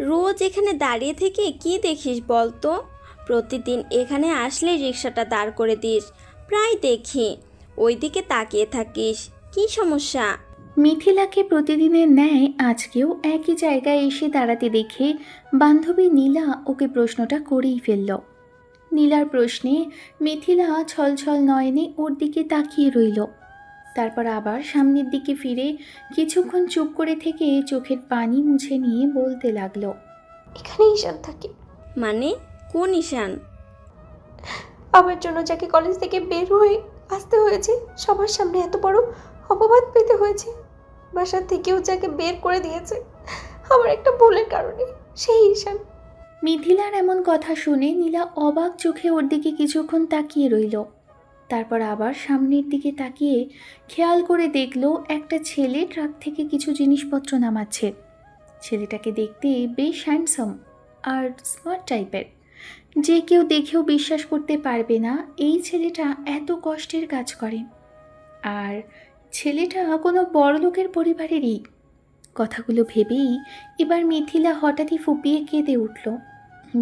রোজ এখানে দাঁড়িয়ে থেকে কি দেখিস বল তো? প্রতিদিন এখানে আসলে রিক্সাটা দাঁড় করে দিস, প্রায় দেখি ওইদিকে তাকিয়ে থাকিস, কি সমস্যা? মিথিলাকে প্রতিদিনের ন্যায় আজকেও একই জায়গায় এসে দাঁড়াতে দেখে বান্ধবী নীলা ওকে প্রশ্নটা করেই ফেলল। নীলার প্রশ্নে মিথিলা ছলছল নয়নে ওর দিকে তাকিয়ে রইল। তারপর আবার সামনের দিকে ফিরে কিছুক্ষণ চুপ করে থেকে চোখের পানি মুছে নিয়ে বলতে লাগলো। এখানে ঈশান থাকে। মানে কোন ঈশান? আমার জন্য যাকে কলেজ থেকে বের হয়ে আসতে হয়েছে, সবার সামনে এত বড় অপবাদ পেতে হয়েছে, বাসা থেকেও যাকে বের করে দিয়েছে আমার একটা ভুলের কারণে, সেই ঈশান। মিথিলার এমন কথা শুনে নীলা অবাক চোখে ওর দিকে কিছুক্ষণ তাকিয়ে রইল। তারপর আবার সামনের দিকে তাকিয়ে খেয়াল করে দেখলো একটা ছেলে ট্রাক থেকে কিছু জিনিসপত্র নামাচ্ছে। ছেলেটাকে দেখতে বেশ হ্যান্ডসাম আর স্মার্ট টাইপের। যে কেউ দেখেও বিশ্বাস করতে পারবে না এই ছেলেটা এত কষ্টের কাজ করে। আর ছেলেটা কোনো বড়লোকের পরিবারেরই। কথাগুলো ভেবেই এবার মিথিলা হঠাৎই ফুপিয়ে কেঁদে উঠল।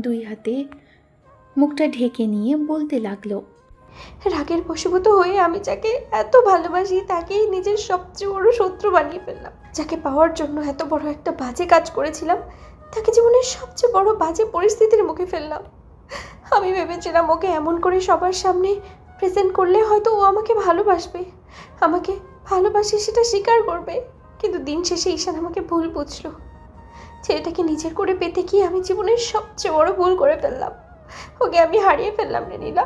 দুই হাতে মুখটা ঢেকে নিয়ে বলতে লাগলো। রাগের বশীভূত হয়ে আমি যাকে এত ভালোবাসি তাকেই নিজের সবচেয়ে বড় শত্রু বানিয়ে ফেললাম। যাকে পাওয়ার জন্য এত বড় একটা বাজে কাজ করেছিলাম, তাকে জীবনের সবচেয়ে বড় বাজে পরিস্থিতির মুখে ফেললাম। আমি ভেবেছিলাম ওকে এমন করে সবার সামনে প্রেজেন্ট করলে হয়তো ও আমাকে ভালোবাসবে, আমাকে ভালোবাসে সেটা স্বীকার করবে। কিন্তু দিন শেষে ঈশান আমাকে ভুল বুঝলো। ছেলেটাকে নিজের করে পেতে গিয়ে আমি জীবনের সবচেয়ে বড় ভুল করে ফেললাম। ওকে আমি হারিয়ে ফেললাম রে নীলা।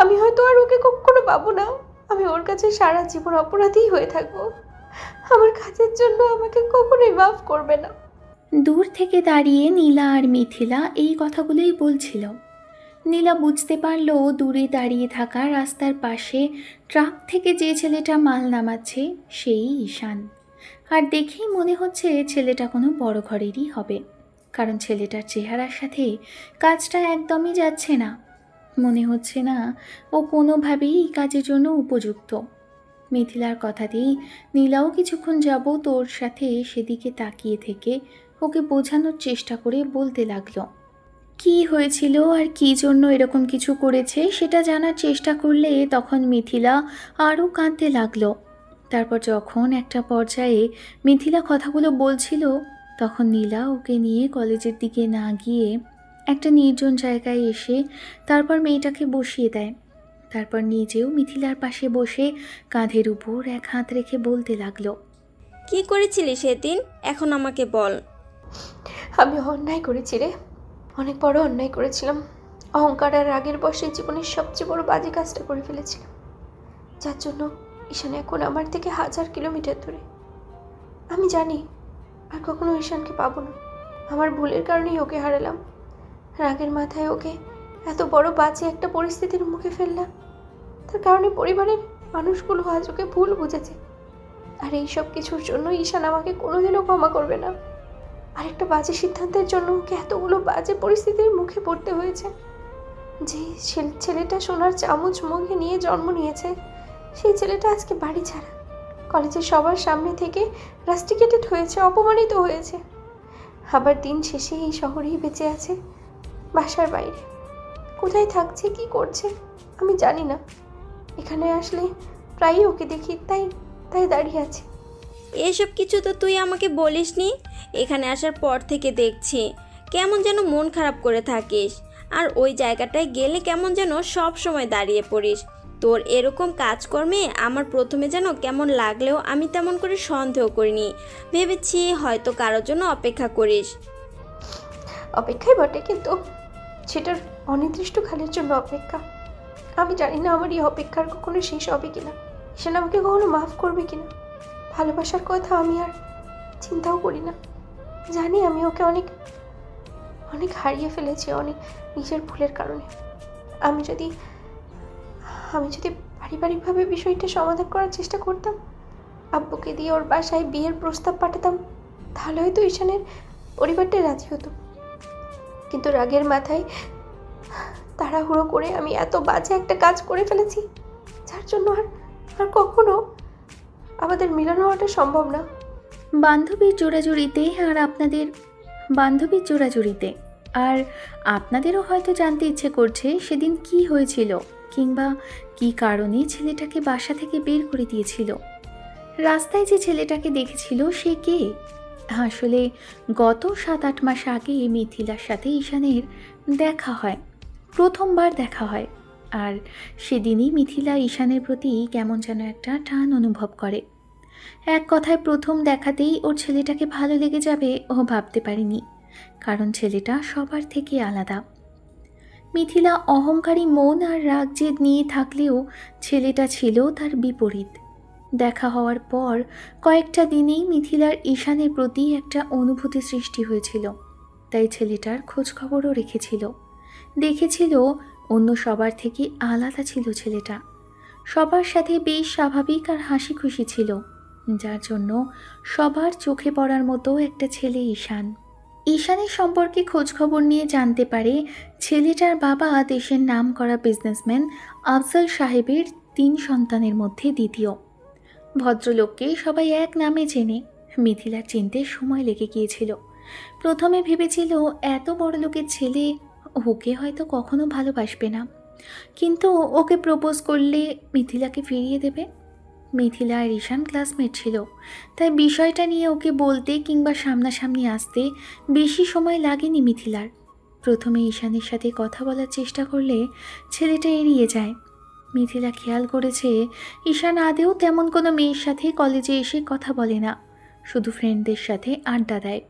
আমি হয়তো আর ওকে কখনো পাবো না। আমি ওর কাছে সারা জীবন অপরাধী হয়ে থাকবো। আমার কাজের জন্য আমাকে কখনোই মাফ করবে না। দূর থেকে দাঁড়িয়ে নীলা আর মিথিলা এই কথাগুলোই বলছিল। নীলা বুঝতে পারল দূরে দাঁড়িয়ে থাকা রাস্তার পাশে ট্রাক থেকে যে ছেলেটা মাল নামাচ্ছে সেই ঈশান। আর দেখেই মনে হচ্ছে ছেলেটা কোনো বড় ঘরেরই হবে, কারণ ছেলেটার চেহারার সাথে কাজটা একদমই যাচ্ছে না। মনে হচ্ছে না ও কোনোভাবেই এই কাজের জন্য উপযুক্ত। মিথিলার কথাতেই নীলাও কিছুক্ষণ যাবত ওর সাথে সেদিকে তাকিয়ে থেকে ওকে বোঝানোর চেষ্টা করে বলতে লাগলো। কি হয়েছিল আর কী জন্য এরকম কিছু করেছে সেটা জানার চেষ্টা করলে তখন মিথিলা আরও কাঁদতে লাগলো। তারপর যখন একটা পর্যায়ে মিথিলা কথাগুলো বলছিল তখন নীলা ওকে নিয়ে কলেজের দিকে না গিয়ে একটা নির্জন জায়গায় এসে তারপর মেয়েটাকে বসিয়ে দেয়। তারপর নিজেও মিথিলার পাশে বসে কাঁধের উপর এক হাত রেখে বলতে লাগলো। কি করেছিলি সেদিন, এখন আমাকে বল। আমি অন্যায় করেছি রে, অনেক বড় অন্যায় করেছিলাম। অহংকার আর রাগের বশে জীবনের সবচেয়ে বড় বাজে কাজটা করে ফেলেছিলাম, যার জন্য ঈশান এখন আমার থেকে 1000 কিলোমিটার দূরে। আমি জানি আর কখনো ঈশানকে পাবো না। আমার ভুলের কারণেই ওকে হারালাম। রাগের মাথায় ওকে এত বড় বাজে একটা পরিস্থিতির মুখে ফেললাম। তার কারণে পরিবারের মানুষগুলো আজ ওকে ভুল বুঝেছে। আর এই সব কিছুর জন্য ঈশান আমাকে কোনোদিনও ক্ষমা করবে না। আরেকটা বাজে সিদ্ধান্তের জন্য ওকে এতগুলো বাজে পরিস্থিতির মুখে পড়তে হয়েছে। যে ছেলেটা সোনার চামচ মুখে নিয়ে জন্ম নিয়েছে, সেই ছেলেটা আজকে বাড়ি ছাড়া, কলেজের সবার সামনে থেকে রাস্টিকেটেড হয়েছে, অপমানিত হয়েছে। আবার দিন শেষে এই শহরেই বেঁচে আছে, বাসার বাইরে। কোথায় থাকছে, কি করছে আমি জানি না। এখানে আসলে প্রায়ই ওকে দেখি, তাই তাই দাঁড়িয়ে আছে। এসব কিছু তো তুই আমাকে বলিসনি। এখানে আসার পর থেকে দেখছি কেমন যেন মন খারাপ করে থাকিস, আর ওই জায়গাটায় গেলে কেমন যেন সব সময় দাঁড়িয়ে পড়িস। তোর এরকম কাজকর্মে আমার প্রথমে যেন কেমন লাগলেও আমি তেমন করে সন্দেহ করিনি, ভেবেছি হয়তো কারোর জন্য অপেক্ষা করিস। অপেক্ষাই বটে, কিন্তু সেটার অনির্দিষ্টকালের জন্য অপেক্ষা। আমি জানি না আমার এই অপেক্ষার কখনো শেষ হবে কিনা, ঈশান আমাকে কখনো মাফ করবে কিনা। ভালোবাসার কথা আমি আর চিন্তাও করি না। জানি আমি ওকে অনেক অনেক হারিয়ে ফেলেছি, অনেক নিজের ভুলের কারণে। আমি যদি পারিবারিকভাবে বিষয়টা সমাধান করার চেষ্টা করতাম, আব্বুকে দিয়ে ওর বাসায় বিয়ের প্রস্তাব পাঠাতাম, তাহলে হয়তো ঈশানের পরিবারটা রাজি হতো। কিন্তু রাগের মাথায় তাড়াহুড়ো করে আমি এত বাজে একটা কাজ করে ফেলেছি, যার জন্য আর কখনো আমাদের মিলন হওয়াটা সম্ভব না। বান্ধবীর জোড়াজুড়িতে আর আপনাদের বান্ধবীর জোড়াজুড়িতে। আর আপনাদেরও হয়তো জানতে ইচ্ছে করছে সেদিন কি হয়েছিল, কিংবা কি কারণে ছেলেটাকে বাসা থেকে বের করে দিয়েছিল। রাস্তায় যে ছেলেটাকে দেখেছিল সে কে? আসলে গত 7-8 মাস আগে মিথিলার সাথে ঈশানের দেখা হয়, প্রথমবার দেখা হয়। আর সেদিনই মিথিলা ঈশানের প্রতি কেমন যেন একটা টান অনুভব করে। এক কথায় প্রথম দেখাতেই ওর ছেলেটাকে ভালো লেগে যাবে ও ভাবতে পারেনি, কারণ ছেলেটা সবার থেকে আলাদা। মিথিলা অহংকারী মন আর রাগ জেদ নিয়ে থাকলেও ছেলেটা ছিল তার বিপরীত। দেখা হওয়ার পর কয়েকটা দিনেই মিথিলার ঈশানের প্রতি একটা অনুভূতি সৃষ্টি হয়েছিল, তাই ছেলেটার খোঁজখবরও রেখেছিল। দেখেছিল অন্য সবার থেকে আলাদা ছিল ছেলেটা, সবার সাথে বেশ স্বাভাবিক আর হাসি খুশি ছিল, যার জন্য সবার চোখে পড়ার মতো একটা ছেলে ঈশান। ঈশানের সম্পর্কে খোঁজখবর নিয়ে জানতে পারে ছেলেটার বাবা দেশের নামকরা বিজনেসম্যান আফজল সাহেবের 3 সন্তানের মধ্যে দ্বিতীয়। ভদ্রলোককে সবাই এক নামে চেনে। মিথিলার চিনতে সময় লেগে গিয়েছিল। প্রথমে ভেবেছিল এত বড় লোকের ছেলে ওকে হয়তো কখনো ভালোবাসবে না, কিন্তু ওকে প্রপোজ করলে মিথিলাকে ফিরিয়ে দেবে। মিথিলা আর ঈশান ক্লাসমেট ছিল, তাই বিষয়টা নিয়ে ওকে বলতে কিংবা সামনাসামনি আসতে বেশি সময় লাগেনি মিথিলার। প্রথমে ঈশানের সাথে কথা বলার চেষ্টা করলে ছেলেটা এড়িয়ে যায়। মিথিলা খেয়াল করেছে ঈশান আদেও তেমন কোনো মেয়ের সাথে কলেজে এসে কথা বলে না, শুধু ফ্রেন্ডদের সাথে আড্ডা দেয়,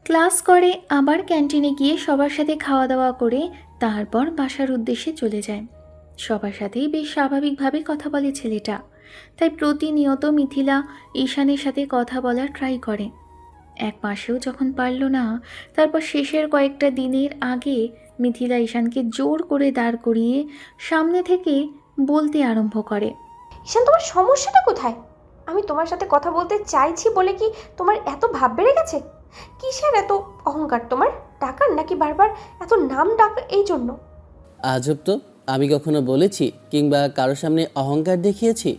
ক্লাস করে, আবার ক্যান্টিনে গিয়ে সবার সাথে খাওয়া দাওয়া করে তারপর বাসার উদ্দেশ্যে চলে যায়। সবার সাথেই বেশ স্বাভাবিকভাবে কথা বলে ছেলেটা, তাই প্রতিনিয়ত মিথিলা ঈশানের সাথে কথা বলার ট্রাই করে। 1 মাসেও যখন পারল না, তারপর শেষের কয়েকটা দিনের আগে মিথিলা ঈশানকে জোর করে দাঁড় করিয়ে সামনে থেকে বলতে আরম্ভ করে, ঈশান, তোমার সমস্যাটা কোথায়? আমি তোমার সাথে কথা বলতে চাইছি বলে কি তোমার এত ভাব বেড়ে গেছে? কিসের এত অহংকার তোমার? টাকার নাকি বারবার এত নাম ডাক এই জন্য? আজব তো, আমি কখনো বলেছি কিংবা কারোর সামনে অহংকার দেখিয়েছি?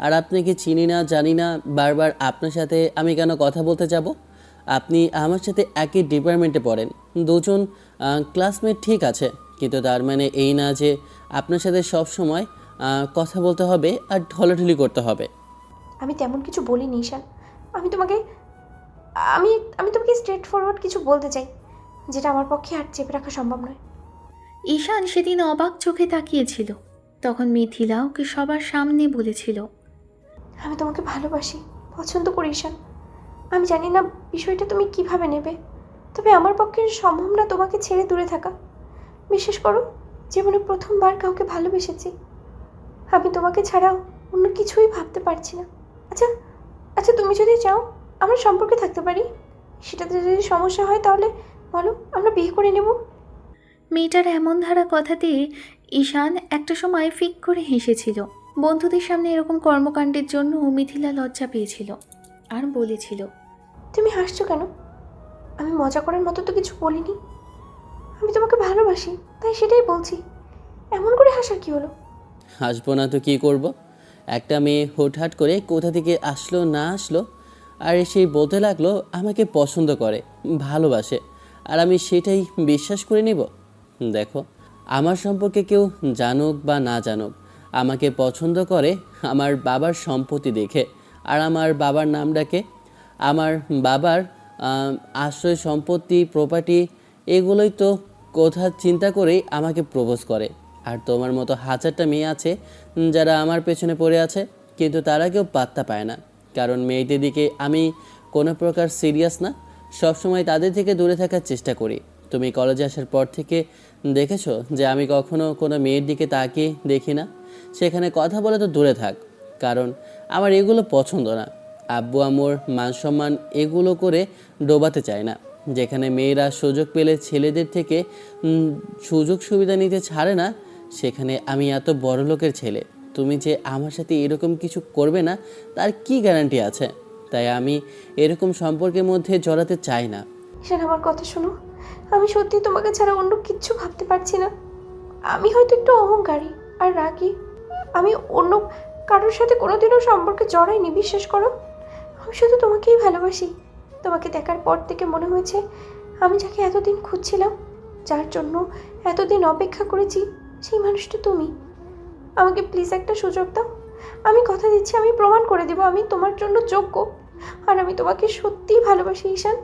আর আপনাকে চিনি না জানি না, বারবার আপনার সাথে আমি কেন কথা বলতে যাব? আপনি আমার সাথে একই ডিপার্টমেন্টে পড়েন, দুজন ক্লাসমেট, ঠিক আছে, কিন্তু তার মানে এই না যে আপনার সাথে সব সময় কথা বলতে হবে আর ঢলাঢলি করতে হবে। আমি তেমন কিছু বলিনি ঈশান। আমি তোমাকে আমি আমি তোমাকে স্ট্রেট ফরওয়ার্ড কিছু বলতে চাই, যেটা আমার পক্ষে আর চেপে রাখা সম্ভব নয়। ঈশান সেদিন অবাক চোখে তাকিয়েছিল। তখন মিথিলা ওকে সবার সামনে বলেছিল, আমি তোমাকে ভালোবাসি, পছন্দ করি ঈশান। আমি জানি না বিষয়টা তুমি কিভাবে নেবে, তবে আমার পক্ষে সম্ভব না তোমাকে ছেড়ে দূরে থাকা। বিশেষ করো, জীবনে প্রথমবার কাউকে ভালোবেসেছি। আমি তোমাকে ছাড়াও অন্য কিছুই ভাবতে পারছি না। আচ্ছা আচ্ছা, তুমি যদি চাও আমরা সম্পর্কে থাকতে পারি। সেটাতে যদি সমস্যা হয় তাহলে বলো, আমরা বিয়ে করে নেব। মেয়েটার এমন ধারা কথাতে ঈশান একটা সময় ফিক করে হেসেছিল। বন্ধুদের সামনে এরকম কর্মকাণ্ডের জন্য মিথিলা লজ্জা পেয়েছিল আর বলেছিল, তুমি হাসছো কেন? আমি মজা করার মতো তো কিছু বলিনি। আমি তোমাকে ভালোবাসি, তাই সেটাই বলছি। এমন করে হাসার কি হলো? হাসবো না তো কী করব? একটা মেয়ে হুটহাট করে কোথা থেকে আসলো না আসলো, আর সেই বলতে লাগলো আমাকে পছন্দ করে, ভালোবাসে, আর আমি সেটাই বিশ্বাস করে নিব? দেখো, আমার সম্পর্কে কেউ জানুক বা না জানুক, আমাকে পছন্দ করে আমার বাবার সম্পত্তি দেখে, আর আমার বাবার নাম ডাকে। আমার বাবার আশ্রয় সম্পত্তি, প্রপার্টি, এগুলোই তো কথা চিন্তা করেই আমাকে প্রপোজ করে। আর তোমার মতো হাজারটা মেয়ে আছে যারা আমার পেছনে পড়ে আছে, কিন্তু তারা কেউ পাত্তা পায় না, কারণ মেয়েদের দিকে আমি কোনো প্রকার সিরিয়াস না, সবসময় তাদের থেকে দূরে থাকার চেষ্টা করি। তুমি কলেজে আসার পর থেকে দেখেছো যে আমি কখনো কোনো মেয়ের দিকে তাকিয়ে দেখি না, সেখানে কথা বলে তো দূরে থাক, কারণ আমার এগুলো পছন্দ না। আব্বু আম্মুর মান সম্মান এগুলো করে ডোবাতে চায় না। যেখানে মেয়েরা সুযোগ পেলে ছেলেদের থেকে সুযোগ সুবিধা নিতে ছাড়ে না, সেখানে আমি এত বড় লোকের ছেলে, তুমি যে আমার সাথে এরকম কিছু করবে না তার কি গ্যারান্টি আছে? তাই আমি এরকম সম্পর্কের মধ্যে জড়াতে চাই না। ঈশান, আমার কথা শোনো। আমি সত্যি তোমাকে ছাড়া অন্য কিচ্ছু ভাবতে পারছি না। আমি হয়তো একটু অহংকারী আর রাগী। আমি অন্য কারোর সাথে কোনোদিনও সম্পর্কে জড়াইনি, বিশ্বাস করো। আমি শুধু তোমাকেই ভালোবাসি। তোমাকে দেখার পর থেকে মনে হয়েছে আমি যাকে এতদিন খুঁজছিলাম, যার জন্য এতদিন অপেক্ষা করেছি, সেই মানুষটা তুমি। আমাকে প্লিজ একটা সুযোগ দাও। আমি কথা দিচ্ছি, আমি প্রমাণ করে দেবো আমি তোমার জন্য যোগ্য, আর আমি তোমাকে সত্যিই ভালোবাসি ঈশান।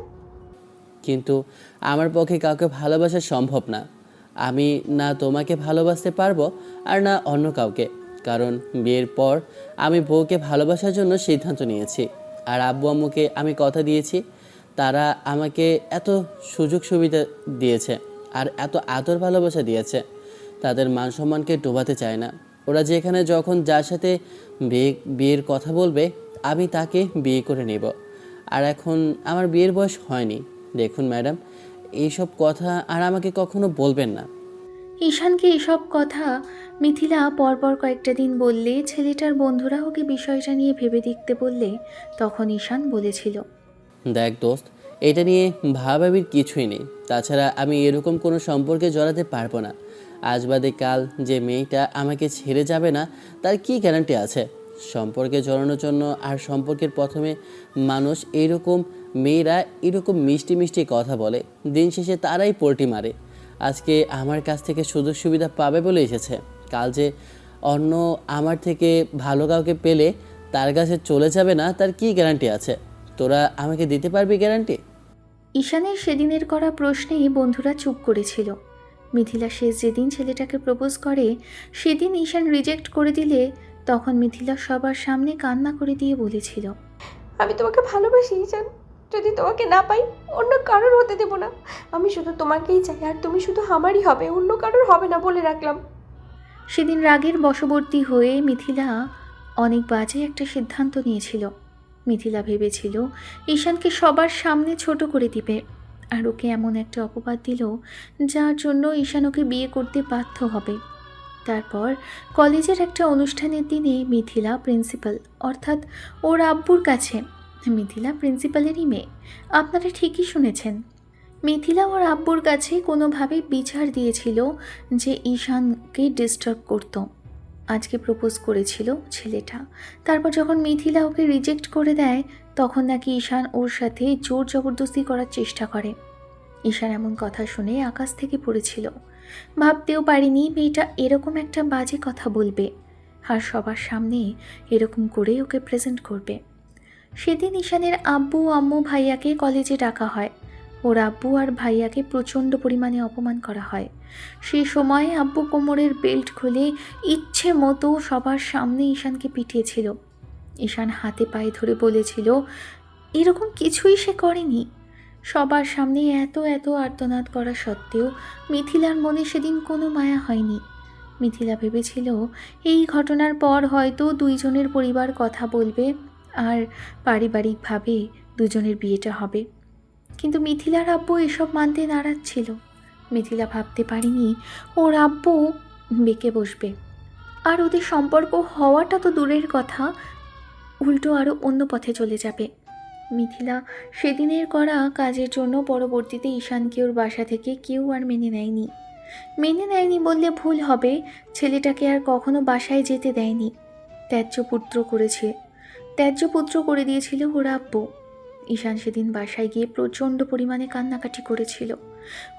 কিন্তু আমার পক্ষে কাউকে ভালোবাসা সম্ভব না। আমি না তোমাকে ভালোবাসতে পারবো আর না অন্য কাউকে, কারণ বিয়ের পর আমি বউকে ভালোবাসার জন্য সিদ্ধান্ত নিয়েছি। আর আব্বু আম্মুকে আমি কথা দিয়েছি, তারা আমাকে এত সুযোগ সুবিধা দিয়েছে আর এত আদর ভালোবাসা দিয়েছে, তাদের মান সম্মানকে ডোবাতে চায় না। ওরা যেখানে যখন যার সাথে বিয়ের কথা বলবে আমি তাকে বিয়ে করে নেব। আর এখন আমার বিয়ের বয়স হয়নি। দেখুন ম্যাডাম, এইসব কথা আর আমাকে কখনো বলবেন না। ঈশানকে এসব কথা মিথিলা পরপর কয়েকটা দিন বললে ছেলেটার বন্ধুরা ওকে বিষয়টা নিয়ে ভেবে দেখতে বললে তখন ঈশান বলেছিল, দেখ দোস্ত, এটা নিয়ে ভাবাভাবির কিছুই নেই। তাছাড়া আমি এরকম কোনো সম্পর্কে জড়াতে পারবো না। আজ বাদে কাল যে মেয়েটা আমাকে ছেড়ে যাবে না তার কি গ্যারান্টি আছে? সম্পর্কে জড়ানোর জন্য আর সম্পর্কের প্রথমে মানুষ এইরকম মেয়েরা এরকম মিষ্টি মিষ্টি কথা বলে, দিন শেষে তারাই পোল্টি মারে। আজকে আমার কাছ থেকে সুযোগ সুবিধা পাবে বলে এসেছে, কাল যে অন্য আমার থেকে ভালো কাউকে পেলে তার কাছে চলে যাবে না তার কি গ্যারান্টি আছে? তোরা আমাকে দিতে পারবি গ্যারান্টি? ঈশানের সেদিনের করা প্রশ্নে বন্ধুরা চুপ করেছিল। মিথিলা শেষ যেদিন ছেলেটাকে প্রপোজ করে সেদিন ঈশান রিজেক্ট করে দিলে তখন মিথিলা সবার সামনে কান্না করে দিয়ে বলেছিল, আমি তোমাকে ভালোবাসি ঈশান, যদি তোমাকে না পাই অন্য কারোর হতে দেবো না। আমি শুধু তোমাকেই চাই, আর তুমি শুধু আমারই হবে, অন্য কারোর হবে না বলে রাখলাম। সেদিন রাগের বশবর্তী হয়ে মিথিলা অনেক বাজে একটা সিদ্ধান্ত নিয়েছিল। মিথিলা ভেবেছিল ঈশানকে সবার সামনে ছোট করে দিবে আর ওকে এমন একটা অপবাদ দিল যার জন্য ঈশান ওকে বিয়ে করতে বাধ্য হবে। তারপর কলেজের একটা অনুষ্ঠানের দিনে মিথিলা প্রিন্সিপাল অর্থাৎ ওর আব্বুর কাছে, মিথিলা প্রিন্সিপালেরই মেয়ে, আপনারা ঠিকই শুনেছেন, মিথিলা ওর আব্বুর কাছে কোনোভাবে বিচার দিয়েছিল যে ঈশানকে ডিস্টার্ব করত। আজকে প্রপোজ করেছিল ছেলেটা, তারপর যখন মিথিলা ওকে রিজেক্ট করে দেয় তখন নাকি ঈশান ওর সাথে জোর জবরদস্তি করার চেষ্টা করে। ঈশান এমন কথা শুনে আকাশ থেকে পড়েছিল, ভাবতেও পারিনি মেয়েটা এরকম একটা বাজে কথা বলবে আর সবার সামনে এরকম করে ওকে প্রেজেন্ট করবে। সেদিন ঈশানের আব্বু আম্মু ভাইয়াকে কলেজে ডাকা হয়। ওর আব্বু আর ভাইয়াকে প্রচণ্ড পরিমাণে অপমান করা হয়। সেই সময় আব্বু কোমরের বেল্ট খুলে ইচ্ছে মতো সবার সামনে ঈশানকে পিটিয়েছিল। ঈশান হাতে পায়ে ধরে বলেছিল এরকম কিছুই সে করেনি। সবার সামনে এত এত আর্তনাদ করা সত্ত্বেও মিথিলার মনে সেদিন কোনো মায়া হয়নি। মিথিলা ভেবেছিল এই ঘটনার পর হয়তো দুইজনের পরিবার কথা বলবে আর পারিবারিকভাবে দুজনের বিয়েটা হবে। কিন্তু মিথিলার আব্বু এসব মানতে নারাজ ছিল। মিথিলা ভাবতে পারেনি ওর আব্বু বেঁকে বসবে আর ওদের সম্পর্ক হওয়াটা তো দূরের কথা, উল্টো আরও অন্য পথে চলে যাবে। মিথিলা সেদিনের করা কাজের জন্য পরবর্তীতে ঈশানকে ওর বাসা থেকে কেউ আর মেনে নেয়নি বললে ভুল হবে, ছেলেটাকে আর কখনো বাসায় যেতে দেয়নি। ত্যায্য পুত্র করে দিয়েছিল ওর আব্বু। ঈশান সেদিন বাসায় গিয়ে প্রচণ্ড পরিমাণে কান্নাকাটি করেছিল।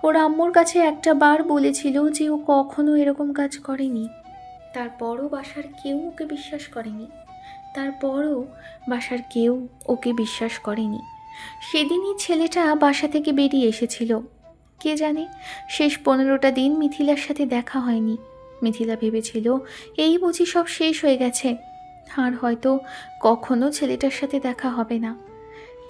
ওর আম্মুর কাছে একটা বার বলেছিল যে ও কখনো এরকম কাজ করেনি। তারপরও বাসার কেউ ওকে বিশ্বাস করেনি। সেদিনই ছেলেটা বাসা থেকে বেরিয়ে এসেছিল। কে জানে শেষ 15টা দিন মিথিলার সাথে দেখা হয়নি। মিথিলা ভেবেছিল এই বুঝি সব শেষ হয়ে গেছে আর হয়তো কখনো ছেলেটার সাথে দেখা হবে না।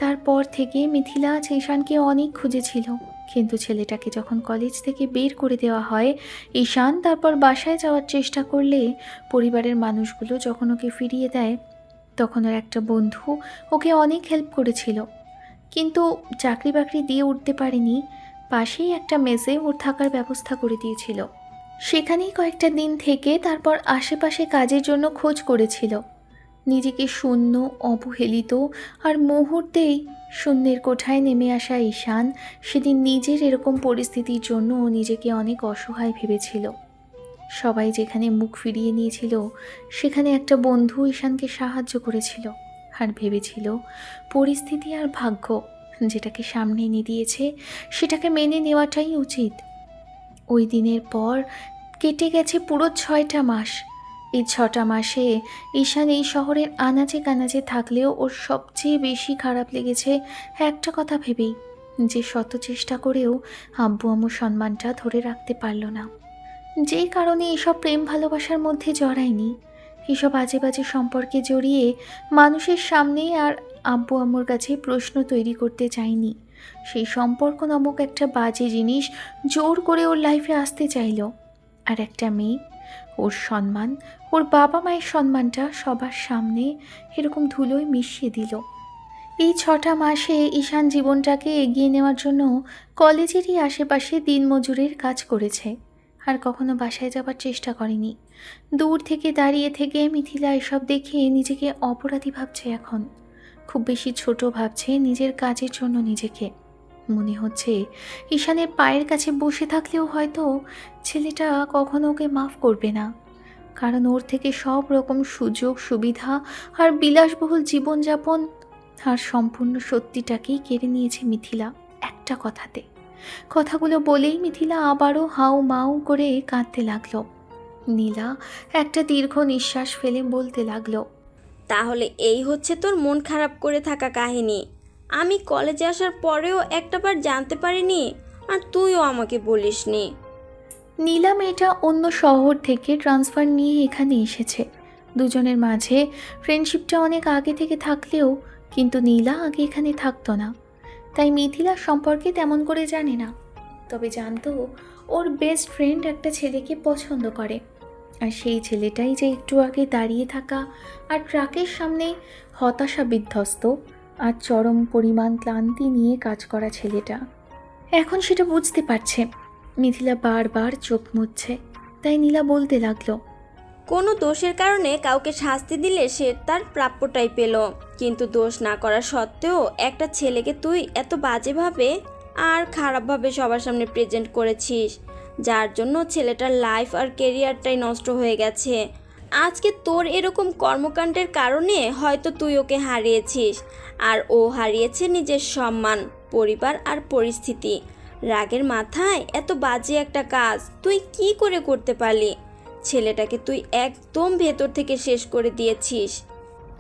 তারপর থেকে মিথিলা ঈশানকে অনেক খুঁজেছিল, কিন্তু ছেলেটাকে যখন কলেজ থেকে বের করে দেওয়া হয়, ঈশান তারপর বাসায় যাওয়ার চেষ্টা করলে পরিবারের মানুষগুলো যখন ওকে ফিরিয়ে দেয় তখন ওর একটা বন্ধু ওকে অনেক হেল্প করেছিল, কিন্তু চাকরি বাকরি দিয়ে উঠতে পারেনি। পাশেই একটা মেসে ওর থাকার ব্যবস্থা করে দিয়েছিল। সেখানেই কয়েকটা দিন থেকে তারপর আশেপাশে কাজের জন্য খোঁজ করেছিল। নিজেকে শূন্য, অবহেলিত আর মুহূর্তেই শূন্যের কোঠায় নেমে আসা ঈশান সেদিন নিজের এরকম পরিস্থিতির জন্য ও নিজেকে অনেক অসহায় ভেবেছিল। সবাই যেখানে মুখ ফিরিয়ে নিয়েছিল সেখানে একটা বন্ধু ঈশানকে সাহায্য করেছিল আর ভেবেছিল পরিস্থিতি আর ভাগ্য যেটাকে সামনে এনে দিয়েছে সেটাকে মেনে নেওয়াটাই উচিত। ওই দিনের পর কেটে গেছে পুরো 6টা মাস। এই 6টা মাসে ঈশান এই শহরের আনাচে কানাচে থাকলেও ওর সবচেয়ে বেশি খারাপ লেগেছে একটা কথা ভেবেই, যে শত চেষ্টা করেও আব্বু আম্মুর সম্মানটা ধরে রাখতে পারল না। যেই কারণে এসব প্রেম ভালোবাসার মধ্যে জড়ায়নি, এসব বাজে বাজে সম্পর্কে জড়িয়ে মানুষের সামনে আর আব্বু আম্মুর কাছে প্রশ্ন তৈরি করতে চায়নি। সেই সম্পর্ক নামক একটা বাজে জিনিস জোর করে ওর লাইফে আসতে চাইলো। আর একটা মেয়ে, ওর সম্মান, ওর বাবা মায়ের সম্মানটা সবার সামনে এরকম ধুলোয় মিশিয়ে দিল। এই 6টা মাসে ঈশান জীবনটাকে এগিয়ে নেওয়ার জন্য কলেজেরই আশেপাশে দিনমজুরের কাজ করেছে, আর কখনো বাসায় যাবার চেষ্টা করেনি। দূর থেকে দাঁড়িয়ে থেকে মিথিলা এসব দেখে নিজেকে অপরাধী ভাবছে। এখন খুব বেশি ছোট ভাবছে নিজের কাজের জন্য নিজেকে। মনে হচ্ছে ঈশানের পায়ের কাছে বসে থাকলেও হয়তো ছেলেটা কখনো ওকে মাফ করবে না, কারণ ওর থেকে সব রকম সুযোগ সুবিধা আর বিলাসবহুল জীবনযাপন আর সম্পূর্ণ সত্যিটাকেই কেড়ে নিয়েছে মিথিলা একটা কথাতে। কথাগুলো বলেই মিথিলা আবারও হাউ মাউ করে কাঁদতে লাগলো। নীলা একটা দীর্ঘ নিঃশ্বাস ফেলে বলতে লাগলো, তাহলে এই হচ্ছে তোর মন খারাপ করে থাকা কাহিনী। আমি কলেজে আসার পরেও একটাবার জানতে পারিনি, আর তুইও আমাকে বলিসনি। নীলা মেয়েটা অন্য শহর থেকে ট্রান্সফার নিয়ে এখানে এসেছে। দুজনের মাঝে ফ্রেন্ডশিপটা অনেক আগে থেকে থাকলেও কিন্তু নীলা আগে এখানে থাকতো না, তাই মিথিলার সম্পর্কে তেমন করে জানে না। তবে জানতো ওর বেস্ট ফ্রেন্ড একটা ছেলেকে পছন্দ করে, আর সেই ছেলেটাই যে একটু আগে দাঁড়িয়ে থাকা আর ট্রাকের সামনে হতাশা বিধ্বস্ত আর চরম পরিমাণ ক্লান্তি নিয়ে কাজ করা ছেলেটা। এখন সেটা বুঝতে পারছে। মিথিলা বারবার চোখ মুছছে, তাই নীলা বলতে লাগলো, কোনো দোষের কারণে কাউকে শাস্তি দিলে সে তার প্রাপ্যটাই পেল, কিন্তু দোষ না করা সত্ত্বেও একটা ছেলেকে তুই এত বাজেভাবে আর খারাপভাবে সবার সামনে প্রেজেন্ট করেছিস, যার জন্য ছেলেটার লাইফ আর কেরিয়ারটাই নষ্ট হয়ে গেছে। আজকে তোর এরকম কর্মকাণ্ডের কারণে হয়তো তুই ওকে হারিয়েছিস, আর ও হারিয়েছে নিজের সম্মান, পরিবার আর পরিস্থিতি। রাগের মাথায় এত বাজে একটা কাজ তুই কি করে করতে পারলি? ছেলেটাকে তুই একদম ভেতর থেকে শেষ করে দিয়েছিস।